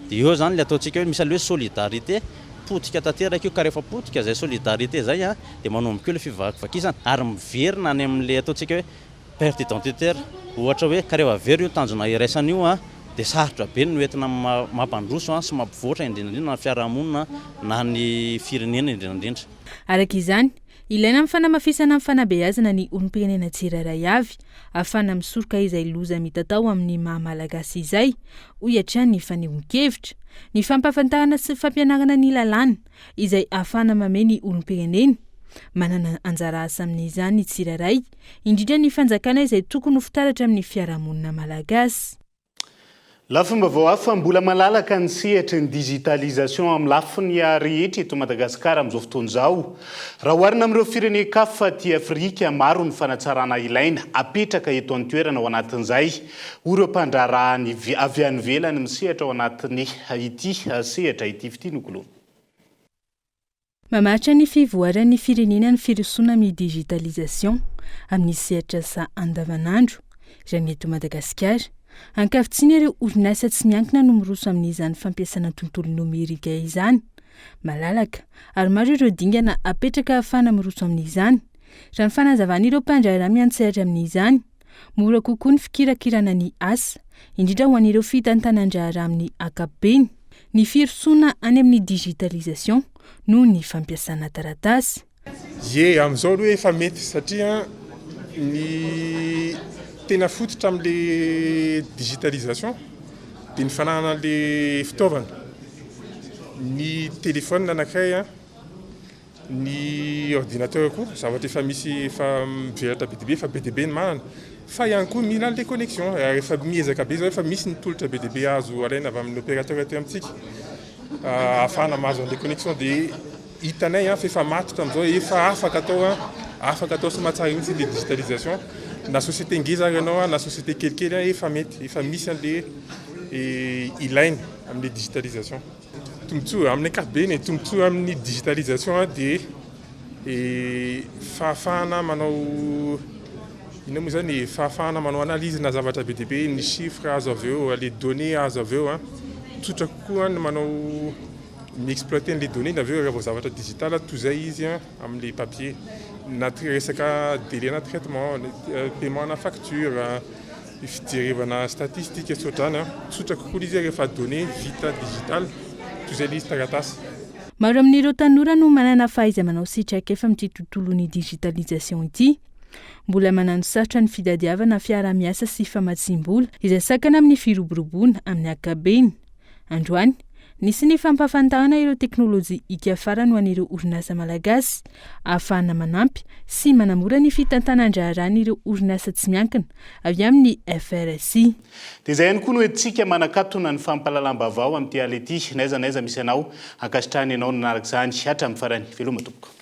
dia eo zany le ataontsika hoe misy aloha solidarité potika tanteraka io ka rehefa potika izay solidarité zay dia manomboka eo le fivakivakisana ary miverina any amin'le ataontsika hoe perte identitaire ohatra hoe ka rehefa very io tanjona iraisana io dia sarotra be no entina mampandroso sy mampivoatra indrindrandrindra na fiarahamonina na ny firenena indrindrandrindra. Araka izany ilaina amin'ny fanamafisana amin'ny fanabeazana ny olom-pirenena tsirairay avy ahafana misoroka izay loza mitatao amin'ny maha-malagasy izay ho iatrany ny fanehoan-kevitra ny fampahafantarana sy fampianarana ny lalàna izay ahafana mameny olom-pirenena manana anjara asa amin'izany tsirairay indrindra ny fanjakana izay tokony ho fitaratra amin'ny fiarahamonina malagasy. Lafomba vao hafa mbola malalaka ny sehatra ny digitalisation amin'ny lafiny rehetra eto Madagasikara amin'izao fotoana izao. Raha oharina amin'ireo firenen-kafa aty Afrika maro ny fanatsarana ilaina apetraka eto an-toerana ao anatin'izay. Ireo mpandrarahany avy any ivelany misehatra ao anatin'ny ity sehatra ity fitianokolo. Mamatra ny fivoaran'ny firenena ny firosoana amin'ny digitalisation amin'ny sehatra sa andavanandro izany eto Madagasikara. Ankavitsiny ireo orinasa tsy miankina no miroso amin'izany fampiasana tontolo nomerika izany malalaka ary maro ireo dingana apetraka ahafana miroso amin'izany raha ny fanazavana ireo mpandraharaha miantsehatra amin'izany mora kokoa ny fikirakirana ny asa indrindra ho an'ireo fitantanandraharaha amin'ny ankapobeny ny firosoana any amin'ny digitalisation noho ny fampiasana taratasy. Amin'izao aloha efa mety satria ny tena fototra amin'le digitalisation dia ny fananana le fitaovana ny telefona anankiray ny ordinateur koa zavatra efa misy efa mivelatra be dia be efa be dia be ny manana fa ihany koa mila an'le connexion efa miezaka be zao efa misy ny tolotra be dia be azo alaina avy amin'ny opérateur aty amintsika ahafahana mahazo an'le connexion dia hitanay fa efa matotra amin'izao efa afaka atao sy mahatsara mihitsy le digitalisation na société ngeza ianao na société kelikely efa mety efa misy an'le ilaina amin'ny digitalisation. Tombotsoa amin'ny ankapobeny tombotsoa amin'ny digitalisation dia fahafahana manao ina moa zany fahafahana manao analyse na zavatra be dia be ny chiffre azo avy eo les données azo avy eo tsotra kokoa ny manao mi-exploiter les données na avy eo rehefa zavatra digital toy izay izy amin'ny papier na resaka délai na traitement paiement na facture fijerevana statistique sotrany tsotra kokoa izy rehefa données vita digital toy izay izy taratasy. Maro amin'ireo tanora no manana fahaiza-manao sitraka efa amin'ity tontolon'ny digitalisation ity mbola manano sarotra ny fitadiavana fiara-miasa sy famatsim-bola izay sakana amin'ny firoboroboana amin'ny ankapobeny. Androany nisy ny fampahafantarana ireo teknôlôjia ikafarany ho an'ireo orinasa malagasy ahafahana manampy sy manamora ny fitantanandraharany ireo orinasa tsy miankina avy amin'ny FRSI. Dia izay ihany koa no entsika manakatona ny fampahalalam-baovao amin'ity aly ity naiza misy anao ankasitrahany ianao nanaraka izany hatramin'ny farany veloma tompoko.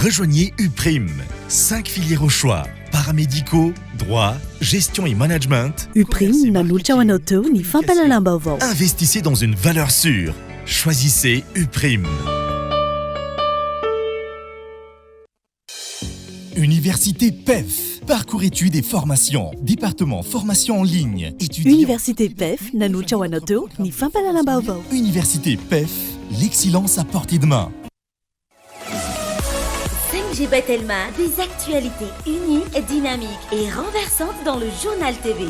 Rejoignez UPRIM. 5 filières au choix. Paramédicaux, droit, gestion et management. UPRIM nanolotra ho anao teo ny fampalalam-baovao. Investissez dans une valeur sûre. Choisissez UPRIM. Université PEF. Parcours études et formations. Département formation en ligne. Université PEF nanolotra ho anao teo ny fampalalam-baovao. Université PEF, l'excellence à portée de main. 5G Batelma, des actualités uniques, dynamiques et renversantes dans le journal TV.